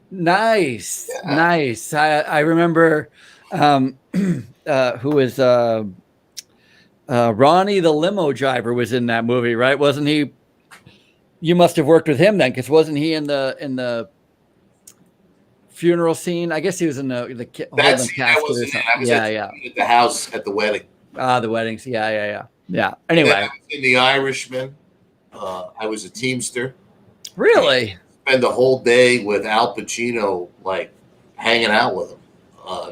Speaker 1: Nice. I remember who is Ronnie the limo driver was in that movie, right? Wasn't he? You must have worked with him then, because wasn't he in the funeral scene? I guess he was in the casket or something.
Speaker 2: At the house at the wedding.
Speaker 1: The weddings. Yeah. Anyway,
Speaker 2: I was in The Irishman. I was a Teamster.
Speaker 1: Really?
Speaker 2: Spend the whole day with Al Pacino, like hanging out with him.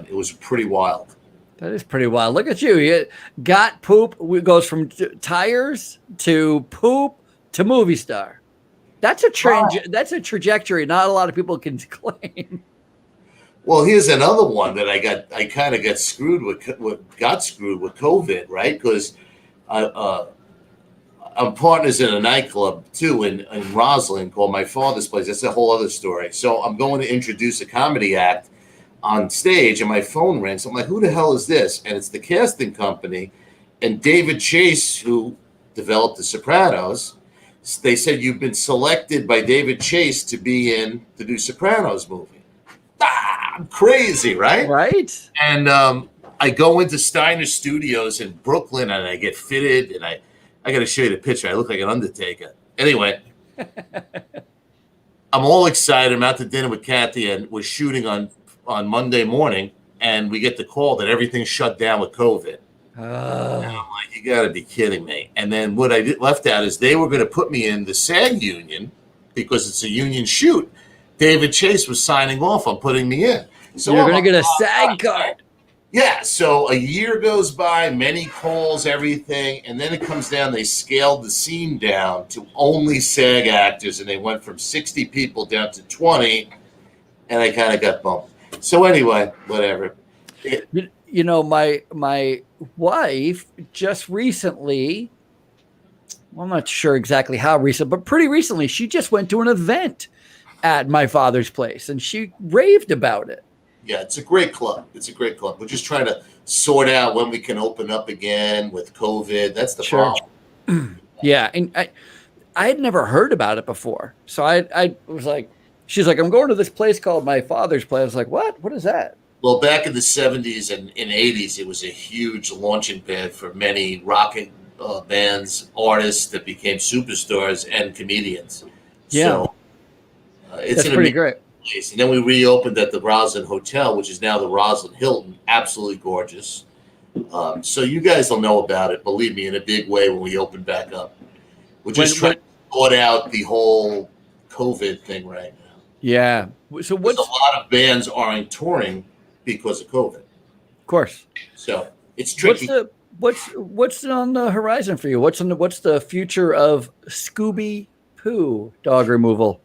Speaker 2: It was pretty wild.
Speaker 1: That is pretty wild. Look at you. You got poop. It goes from tires to poop to movie star. That's a That's a trajectory not a lot of people can claim.
Speaker 2: Well, here's another one that I kind of got screwed with COVID, right? Because I'm partners in a nightclub too in Roslyn called My Father's Place. That's a whole other story. So I'm going to introduce a comedy act on stage, and my phone rings. I'm like, who the hell is this? And it's the casting company. And David Chase, who developed The Sopranos, they said, you've been selected by David Chase to be in the new Sopranos movie. I'm crazy, right?
Speaker 1: Right.
Speaker 2: And I go into Steiner Studios in Brooklyn, and I get fitted, and I got to show you the picture. I look like an Undertaker. Anyway, I'm all excited. I'm out to dinner with Kathy, and we're shooting on Monday morning, and we get the call that everything's shut down with COVID. And I'm like, you got to be kidding me. And then what I left out is they were going to put me in the SAG union because it's a union shoot. David Chase was signing off on putting me in. So
Speaker 1: you're going to get a SAG card.
Speaker 2: Yeah. So a year goes by, many calls, everything. And then it comes down, they scaled the scene down to only SAG actors. And they went from 60 people down to 20. And I kind of got bumped. So anyway, whatever.
Speaker 1: You know, my wife just recently, well, I'm not sure exactly how recent, but pretty recently, she just went to an event at My Father's Place, and she raved about it.
Speaker 2: Yeah, it's a great club. We're just trying to sort out when we can open up again with COVID. That's the problem.
Speaker 1: Yeah, and I had never heard about it before. So I was like, she's like, I'm going to this place called My Father's Place. I was like, what? What is that?
Speaker 2: Well, back in the 70s and in 80s, it was a huge launching pad for many rocking bands, artists that became superstars and comedians.
Speaker 1: Yeah. So,
Speaker 2: it's
Speaker 1: That's pretty great.
Speaker 2: Place. And then we reopened at the Roslyn Hotel, which is now the Roslyn Hilton. Absolutely gorgeous. So you guys will know about it, believe me, in a big way when we open back up. We're just trying to sort out the whole COVID thing right now.
Speaker 1: Yeah. So
Speaker 2: a lot of bands aren't touring because of COVID.
Speaker 1: Of course.
Speaker 2: So it's tricky.
Speaker 1: What's on the horizon for you? What's the future of Scooby-Poo dog removal?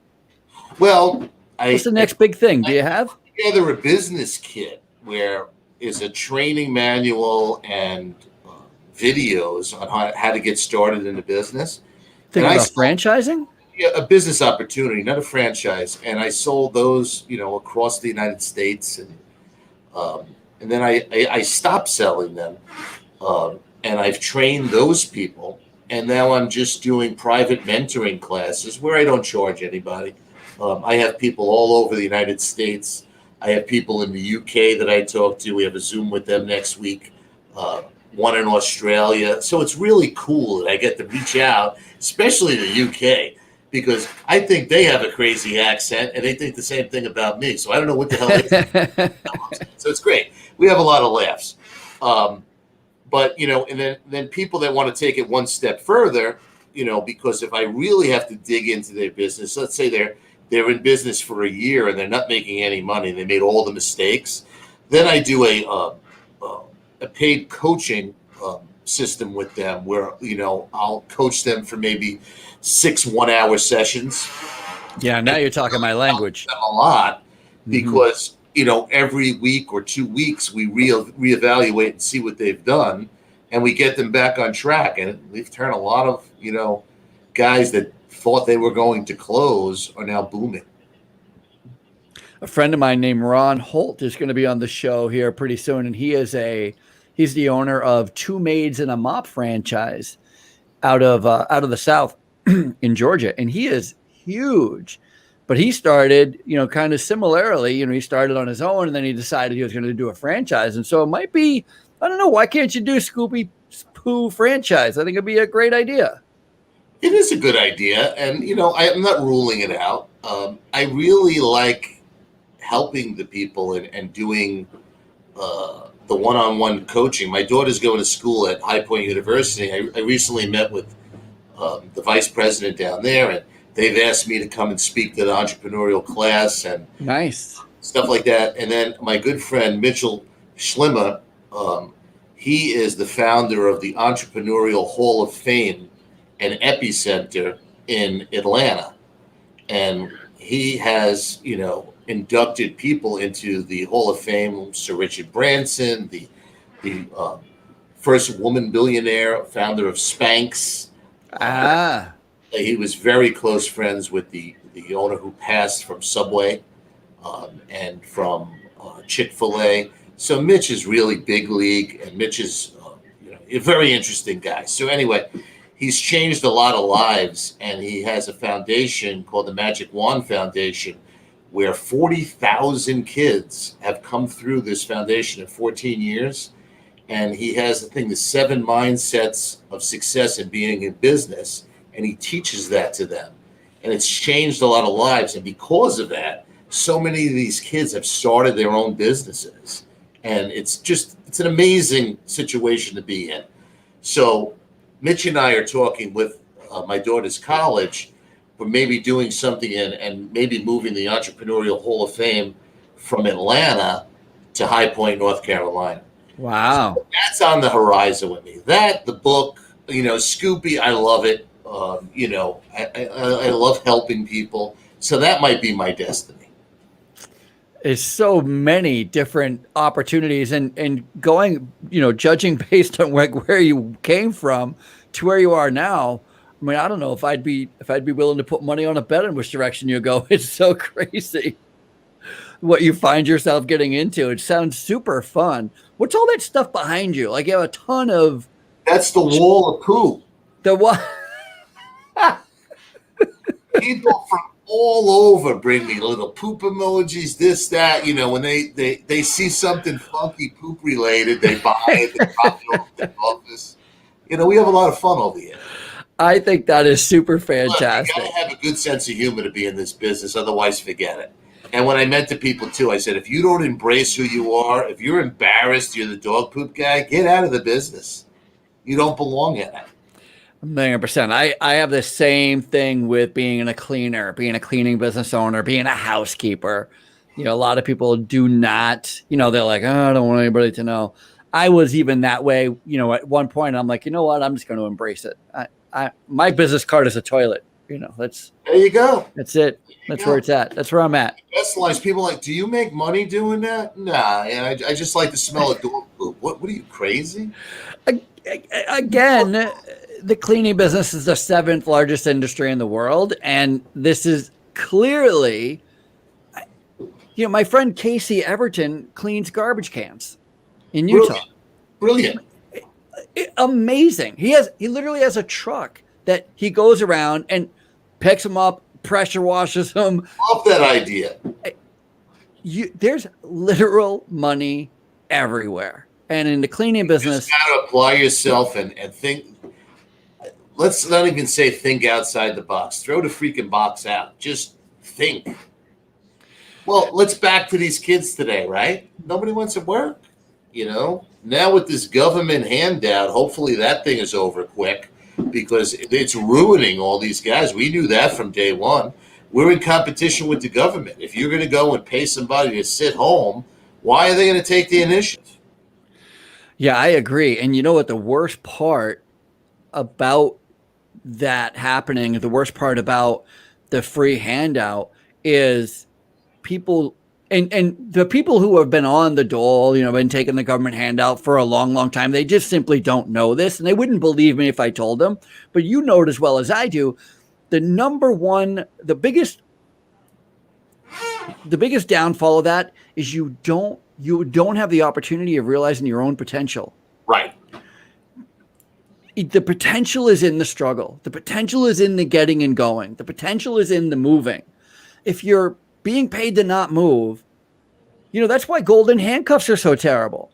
Speaker 2: Well,
Speaker 1: what's the next big thing? Do you have?
Speaker 2: Together a business kit where is a training manual and videos on how to get started in the business.
Speaker 1: Thinking about franchising?
Speaker 2: Yeah, a business opportunity, not a franchise. And I sold those, across the United States, um, and then I stopped selling them, and I've trained those people, and now I'm just doing private mentoring classes where I don't charge anybody. I have people all over the United States. I have people in the UK that I talk to. We have a Zoom with them next week. Uh, One in Australia. So it's really cool that I get to reach out, especially the UK, because I think they have a crazy accent and they think the same thing about me. So I don't know what the hell they think. So it's great. We have a lot of laughs. Um, but and then people that want to take it one step further, because if I really have to dig into their business, let's say they're in business for a year and they're not making any money, they made all the mistakes, then I do a paid coaching system with them where I'll coach them for maybe 6 1-hour sessions.
Speaker 1: Yeah, now you're talking my language.
Speaker 2: Them a lot because every week or 2 weeks we reevaluate and see what they've done, and we get them back on track. And we've turned a lot of guys that thought they were going to close are now booming.
Speaker 1: A friend of mine named Ron Holt is going to be on the show here pretty soon, and he's the owner of Two Maids and a Mop franchise out of the South in Georgia, and he is huge. But he started, kind of similarly, he started on his own, and then he decided he was going to do a franchise. And so it might be, I don't know, why can't you do Scooby Poo franchise? I think it'd be a great idea.
Speaker 2: It is a good idea, and I'm not ruling it out. I really like helping the people and doing the one-on-one coaching. My daughter's going to school at High Point University. I recently met with the vice president down there, and they've asked me to come and speak to the entrepreneurial class and
Speaker 1: nice
Speaker 2: stuff like that. And then my good friend Mitchell Schlimmer, he is the founder of the Entrepreneurial Hall of Fame and Epicenter in Atlanta, and he has inducted people into the Hall of Fame. Sir Richard Branson, the first woman billionaire, founder of Spanx. He was very close friends with the owner who passed from Subway and from Chick-fil-A. So Mitch is really big league, and Mitch is a very interesting guy. So anyway, he's changed a lot of lives, and he has a foundation called the Magic Wand Foundation, where 40,000 kids have come through this foundation in 14 years. And he has the 7 mindsets of success in being in business, and he teaches that to them. And it's changed a lot of lives. And because of that, so many of these kids have started their own businesses. And it's an amazing situation to be in. So Mitch and I are talking with my daughter's college for maybe doing something and maybe moving the Entrepreneurial Hall of Fame from Atlanta to High Point, North Carolina.
Speaker 1: Wow.
Speaker 2: So that's on the horizon with me. That, the book, Scoopy, I love it. I love helping people. So that might be my destiny.
Speaker 1: There's so many different opportunities and going, judging based on where you came from to where you are now. I mean, I don't know if I'd be willing to put money on a bet in which direction you go. It's so crazy what you find yourself getting into. It sounds super fun. What's all that stuff behind you? Like, you have a ton of...
Speaker 2: That's the wall of poo.
Speaker 1: The what?
Speaker 2: People from all over bring me little poop emojis, this, that. When they see something funky poop related, they buy it, they drop it over the office. We have a lot of fun over here.
Speaker 1: I think that is super fantastic.
Speaker 2: Look, you gotta have a good sense of humor to be in this business, otherwise forget it. And when I met the people too, I said, if you don't embrace who you are, if you're embarrassed you're the dog poop guy, get out of the business. You don't belong in it.
Speaker 1: 1,000,000%. I have the same thing with being a cleaner, being a cleaning business owner, being a housekeeper. A lot of people do not, they're like, oh, I don't want anybody to know. I was even that way, at one point. I'm like, you know what? I'm just going to embrace it. My business card is a toilet. That's
Speaker 2: there you go.
Speaker 1: That's it. That's where it's at. That's where I'm at.
Speaker 2: Best lines. People are like, do you make money doing that? Nah, and I just like to smell a dog poop. What are you, crazy?
Speaker 1: Again, the cleaning business is the 7th largest industry in the world. And this is clearly, my friend Casey Everton cleans garbage cans in Utah.
Speaker 2: Brilliant.
Speaker 1: Amazing. He literally has a truck that he goes around and picks them up, pressure washes them.
Speaker 2: Love that idea.
Speaker 1: There's literal money everywhere. And in the cleaning business,
Speaker 2: you got to apply yourself and think. Let's not even say think outside the box. Throw the freaking box out. Just think. Well, let's back to these kids today, right? Nobody wants to work. Now with this government handout, hopefully that thing is over quick because it's ruining all these guys. We knew that from day one. We're in competition with the government. If you're going to go and pay somebody to sit home, why are they going to take the initiative?
Speaker 1: Yeah, I agree. And you know what? The worst part about that happening, the worst part about the free handout is people, and the people who have been on the dole, been taking the government handout for a long, long time, they just simply don't know this. And they wouldn't believe me if I told them. But you know it as well as I do. The biggest downfall of that is you don't have the opportunity of realizing your own potential.
Speaker 2: Right.
Speaker 1: The potential is in the struggle. The potential is in the getting and going. The potential is in the moving. If you're being paid to not move, that's why golden handcuffs are so terrible.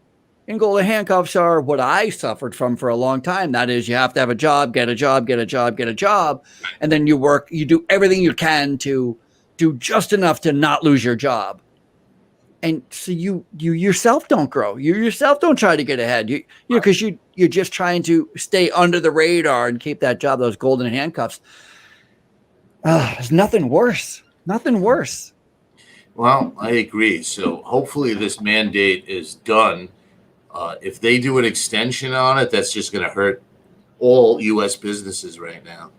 Speaker 1: And golden handcuffs are what I suffered from for a long time. That is, you have to have a job, get a job, get a job, get a job. And then you work, you do everything you can to do just enough to not lose your job. And so you yourself don't grow. You yourself don't try to get ahead. Because you're just trying to stay under the radar and keep that job, those golden handcuffs. There's nothing worse. Nothing worse.
Speaker 2: Well, I agree. So hopefully this mandate is done. If they do an extension on it, that's just going to hurt all U.S. businesses right now.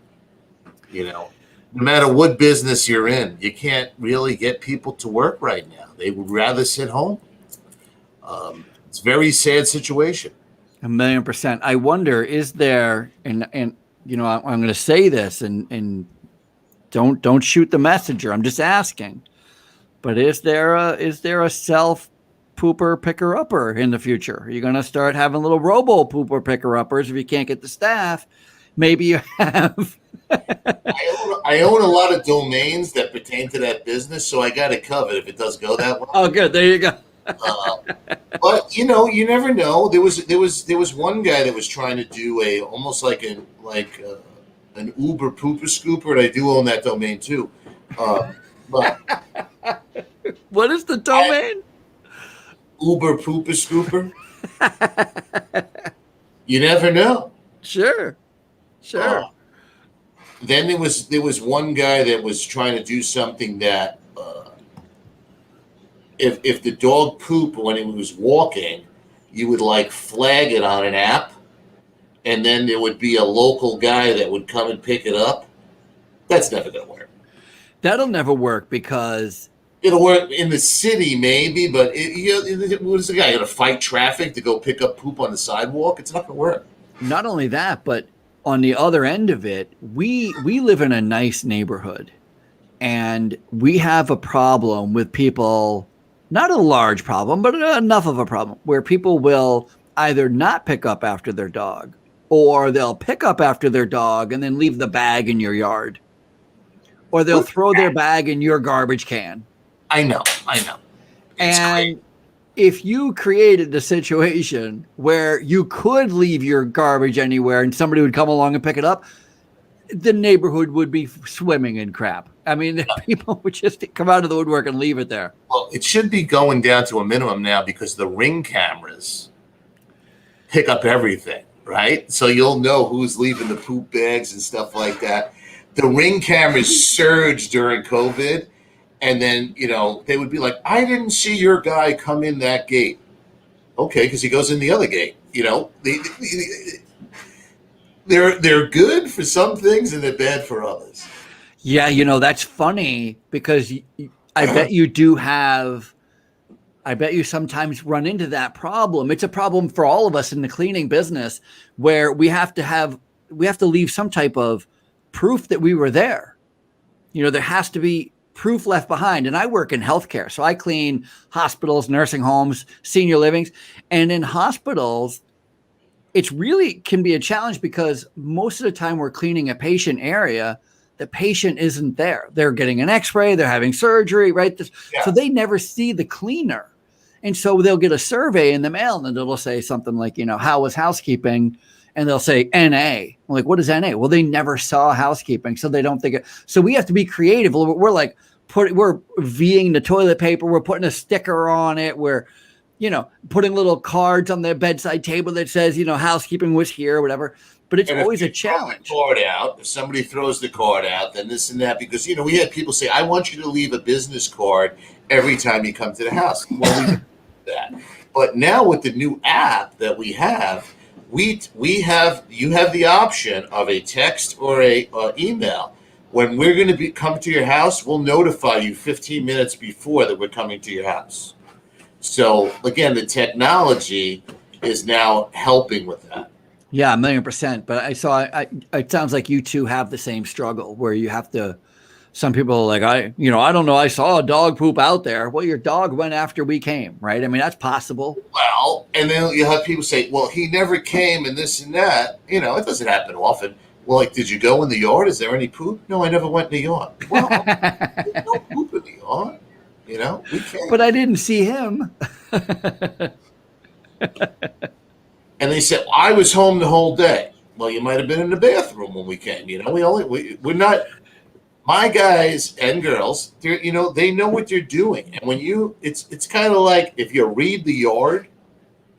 Speaker 2: No matter what business you're in, you can't really get people to work right now. They would rather sit home. It's a very sad situation.
Speaker 1: 1,000,000%. I wonder, is there, and I'm going to say this, and don't shoot the messenger. I'm just asking. But is there a self pooper picker upper in the future? Are you going to start having little robo pooper picker uppers if you can't get the staff? Maybe you have.
Speaker 2: I own a lot of domains that pertain to that business, so I got it covered if it does go that way.
Speaker 1: Oh, good. There you go.
Speaker 2: But you never know. There was one guy that was trying to do almost like an Uber pooper scooper, and I do own that domain too. But
Speaker 1: what is the domain?
Speaker 2: Uber pooper scooper. You never know.
Speaker 1: Sure.
Speaker 2: Then there was one guy that was trying to do something that if the dog pooped when he was walking, you would flag it on an app, and then there would be a local guy that would come and pick it up. That's never going to work.
Speaker 1: That'll never work because
Speaker 2: it'll work in the city maybe, but what is the guy going to fight traffic to go pick up poop on the sidewalk? It's not going to work.
Speaker 1: Not only that, but on the other end of it, we live in a nice neighborhood, and we have a problem with people, not a large problem, but enough of a problem where people will either not pick up after their dog, or they'll pick up after their dog and then leave the bag in your yard, or they'll throw their bag in your garbage can.
Speaker 2: I know.
Speaker 1: And if you created a situation where you could leave your garbage anywhere and somebody would come along and pick it up, the neighborhood would be swimming in crap. I mean, people would just come out of the woodwork and leave it there.
Speaker 2: Well, it should be going down to a minimum now because the Ring cameras pick up everything, right? So you'll know who's leaving the poop bags and stuff like that. The Ring cameras surged during COVID. And then, they would be like, I didn't see your guy come in that gate. Okay, because he goes in the other gate. They're good for some things and they're bad for others.
Speaker 1: Yeah, that's funny because I bet you sometimes run into that problem. It's a problem for all of us in the cleaning business where we have to have we have to leave some type of proof that we were there. There has to be proof left behind. And I work in healthcare. So I clean hospitals, nursing homes, senior livings. And in hospitals, it's really can be a challenge because most of the time we're cleaning a patient area, the patient isn't there. They're getting an x-ray, they're having surgery, right? So they never see the cleaner. And so they'll get a survey in the mail and it'll say something like, how was housekeeping? And they'll say NA. I'm like, what is NA? Well, they never saw housekeeping. So they don't think it. So we have to be creative. We're like, we're V'ing the toilet paper. We're putting a sticker on it. We're, putting little cards on the bedside table that says, housekeeping was here or whatever. But it's always a challenge.
Speaker 2: Card out. If somebody throws the card out, then this and that, because, we had people say, I want you to leave a business card every time you come to the house. Well, we do that. But now with the new app that we have, you have the option of a text or a email. When we're going to come to your house, we'll notify you 15 minutes before that we're coming to your house. So again, the technology is now helping with that.
Speaker 1: Yeah, 1,000,000%. But it sounds like you two have the same struggle where you have to. Some people are like, I don't know. I saw a dog poop out there. Well, your dog went after we came, right? I mean, that's possible.
Speaker 2: Well, and then you have people say, well, he never came and this and that. It doesn't happen often. Well, like, did you go in the yard? Is there any poop? No, I never went in the yard. Well, there's no poop in the yard. We can't.
Speaker 1: But I didn't see him.
Speaker 2: And they said, I was home the whole day. Well, you might have been in the bathroom when we came. We're not. My guys and girls, they know what they're doing. And when it's kind of like if you read the yard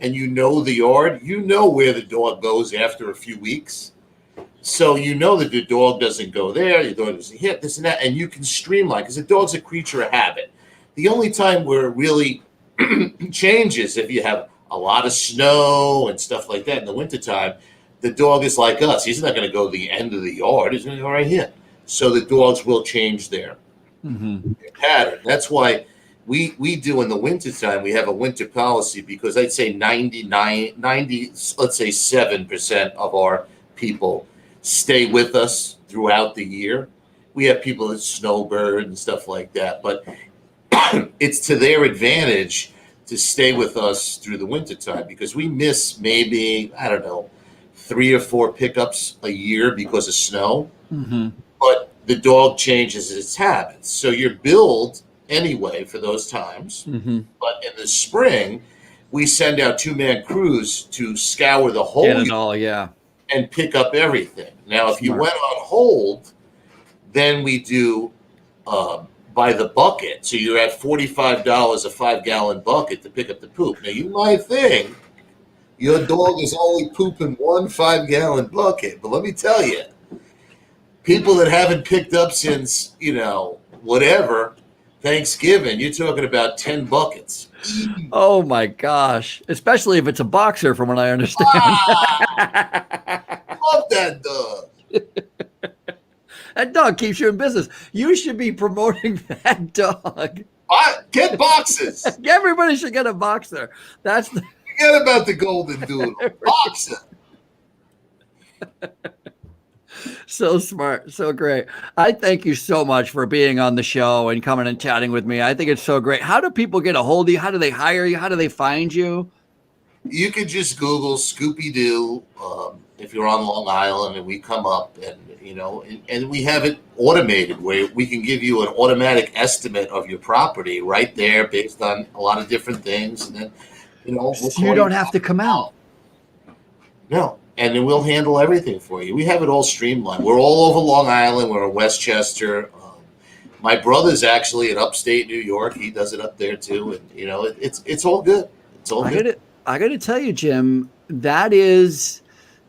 Speaker 2: and the yard, where the dog goes after a few weeks. So that the dog doesn't go there, the dog doesn't hit, this and that, and you can streamline because the dog's a creature of habit. The only time where it really changes if you have a lot of snow and stuff like that in the wintertime, the dog is like us. He's not going to go to the end of the yard. He's going to go right here. So the dogs will change their pattern. That's why we do in the wintertime, we have a winter policy because I'd say 90, let's say 7% of our people stay with us throughout the year. We have people that snowbird and stuff like that, but it's to their advantage to stay with us through the wintertime because we miss maybe, 3 or 4 pickups a year because of snow. Mm-hmm. But the dog changes its habits. So you're billed anyway for those times. Mm-hmm. But in the spring, we send out 2-man crews to scour the whole
Speaker 1: unit
Speaker 2: and pick up everything. Now, if you went on hold, then we do by the bucket. So you're at $45 a 5-gallon bucket to pick up the poop. Now, you might think your dog is only pooping 1 5-gallon bucket. But let me tell you, people that haven't picked up since, whatever, Thanksgiving, you're talking about 10 buckets.
Speaker 1: Oh, my gosh. Especially if it's a boxer, from what I understand.
Speaker 2: Love that dog.
Speaker 1: That dog keeps you in business. You should be promoting that dog.
Speaker 2: Get boxes.
Speaker 1: Everybody should get a boxer.
Speaker 2: Forget about the golden doodle. Boxer.
Speaker 1: So smart. So great. I thank you so much for being on the show and coming and chatting with me. I think it's so great. How do people get a hold of you? How do they hire you? How do they find you?
Speaker 2: You can just Google Scooby-Doo if you're on Long Island and we come up and we have it automated where we can give you an automatic estimate of your property right there based on a lot of different things. And then,
Speaker 1: you don't have to come out.
Speaker 2: No. And then we'll handle everything for you. We have it all streamlined. We're all over Long Island. We're in Westchester. My brot's actually in upstate New York. He does it up there too. And it's all good. It's all good.
Speaker 1: I got to tell you, Jim, that's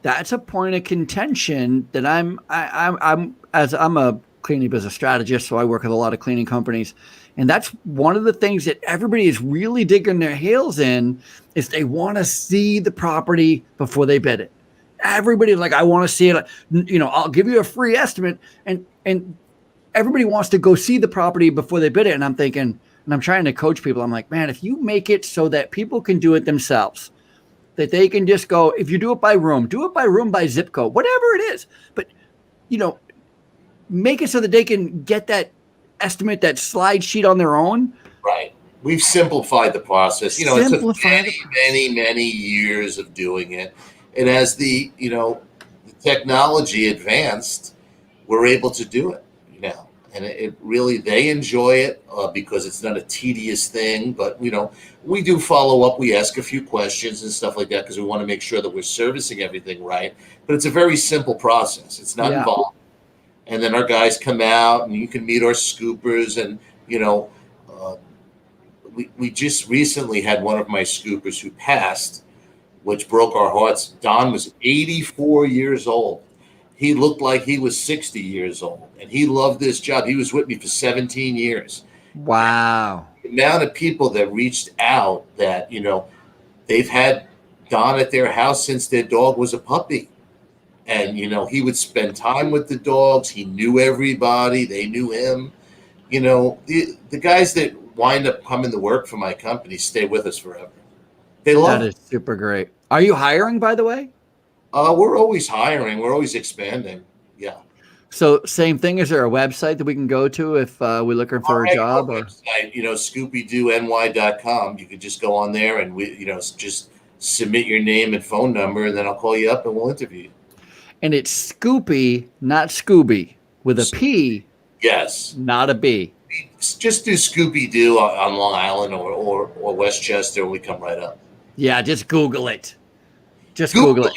Speaker 1: a point of contention that I'm a cleaning business strategist, so I work with a lot of cleaning companies. And that's one of the things that everybody is really digging their heels in is they want to see the property before they bid it. Everybody's like, I want to see it. I'll give you a free estimate. And everybody wants to go see the property before they bid it. And I'm thinking, and I'm trying to coach people. I'm like, man, if you make it so that people can do it themselves, that they can just go, if you do it by room, by zip code, whatever it is. But, make it so that they can get that estimate, that slide sheet on their own.
Speaker 2: Right. We've simplified the process. It took many years of doing it. And as the technology advanced, we're able to do it now. And it really, they enjoy it because it's not a tedious thing. But, we do follow up. We ask a few questions and stuff like that because we want to make sure that we're servicing everything right. But it's a very simple process. It's not involved. And then our guys come out and you can meet our scoopers. And, we just recently had one of my scoopers who passed, which broke our hearts. Don was 84 years old. He looked like he was 60 years old, and he loved this job. He was with me for 17 years.
Speaker 1: Wow.
Speaker 2: The amount of people that reached out that, they've had Don at their house since their dog was a puppy. And, he would spend time with the dogs. He knew everybody. They knew him. The guys that wind up coming to work for my company stay with us forever. They love
Speaker 1: that. Is super great. Are you hiring, by the way?
Speaker 2: We're always hiring. We're always expanding. Yeah.
Speaker 1: So same thing. Is there a website that we can go to if we're looking for a job? Or
Speaker 2: website, ScoopyDooNY.com. You could just go on there and just submit your name and phone number, and then I'll call you up and we'll interview you. And
Speaker 1: it's Scoopy, not Scooby, with a P.
Speaker 2: Yes.
Speaker 1: Not a B.
Speaker 2: Just do Scooby Doo on Long Island or Westchester, and we come right up.
Speaker 1: Yeah, just Google it. Just Google it.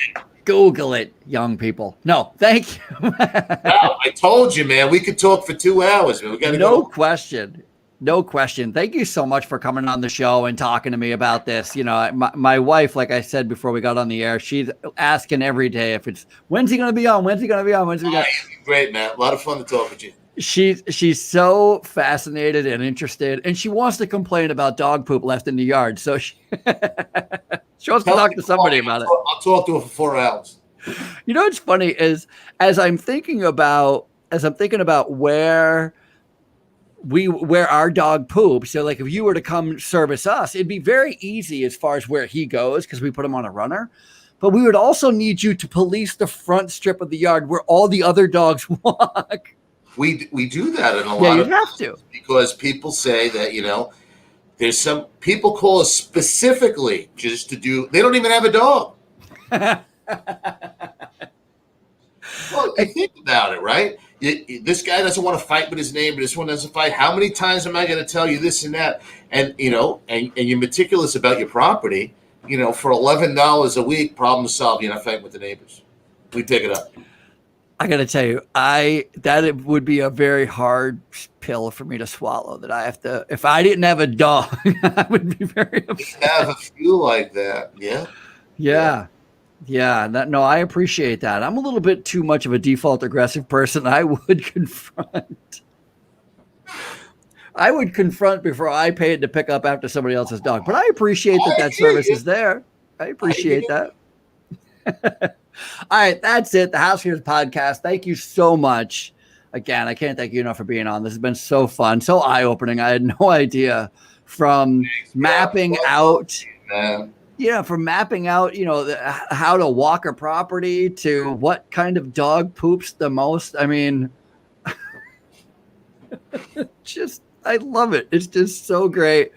Speaker 1: Google it, young people. No, thank you.
Speaker 2: Wow, I told you, man. We could talk for 2 hours. Man. We got to go.
Speaker 1: No question. No question. Thank you so much for coming on the show and talking to me about this. My wife, like I said before we got on the air, she's asking every day if it's, when's he going to be on? When's he going to be on? When's he going to be on?
Speaker 2: Great, man. A lot of fun to talk with you.
Speaker 1: She's so fascinated and interested, and she wants to complain about dog poop left in the yard. So she wants to talk to somebody about it.
Speaker 2: I'll talk to her for 4 hours.
Speaker 1: What's funny is as I'm thinking about where our dog poops. So like if you were to come service us, it'd be very easy as far as where he goes because we put him on a runner. But we would also need you to police the front strip of the yard where all the other dogs walk.
Speaker 2: We do that in a lot
Speaker 1: of have to.
Speaker 2: Because people say that, there's some people call us specifically just to do, they don't even have a dog. Well, you think about it, right? This guy doesn't want to fight with his neighbor. This one doesn't fight. How many times am I going to tell you this and that? And, and you're meticulous about your property, for $11 a week, problem solved. You're not fighting with the neighbors. We pick it up.
Speaker 1: I got to tell you, it would be a very hard pill for me to swallow that I have to, if I didn't have a dog, I would be very upset.
Speaker 2: You have a few like that. Yeah.
Speaker 1: Yeah. Yeah. I appreciate that. I'm a little bit too much of a default aggressive person. I would confront before I paid to pick up after somebody else's dog, but I appreciate that service is there. I appreciate that. All right, that's it. The Housekeepers Podcast. Thank you so much. Again, I can't thank you enough for being on. This has been so fun, so eye-opening. I had no idea from mapping out, how to walk a property to what kind of dog poops the most. I mean, I love it. It's just so great.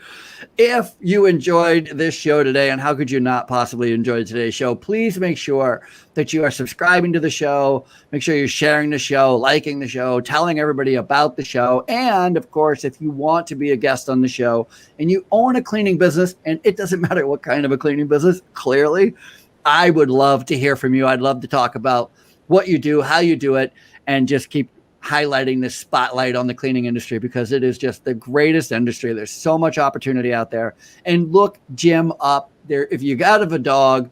Speaker 1: If you enjoyed this show today, and how could you not possibly enjoy today's show, please make sure that you are subscribing to the show. Make sure you're sharing the show, liking the show, telling everybody about the show. And of course, if you want to be a guest on the show and you own a cleaning business, and it doesn't matter what kind of a cleaning business, clearly, I would love to hear from you. I'd love to talk about what you do, how you do it, and just keep highlighting this spotlight on the cleaning industry because it is just the greatest industry. There's so much opportunity out there. And look Jim up there. If you got a dog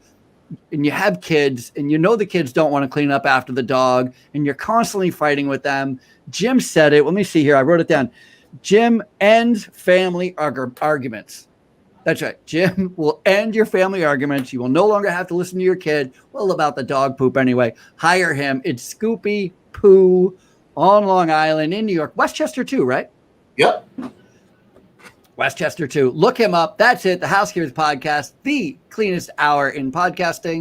Speaker 1: and you have kids and the kids don't want to clean up after the dog and you're constantly fighting with them, Jim said it. Let me see here. I wrote it down. Jim ends family arguments. That's right. Jim will end your family arguments. You will no longer have to listen to your kid. Well, about the dog poop anyway. Hire him. It's Scoopy Poo on Long Island in New York. Westchester too, right?
Speaker 2: Yep.
Speaker 1: Westchester too. Look him up. That's it. The Housekeepers Podcast, the cleanest hour in podcasting.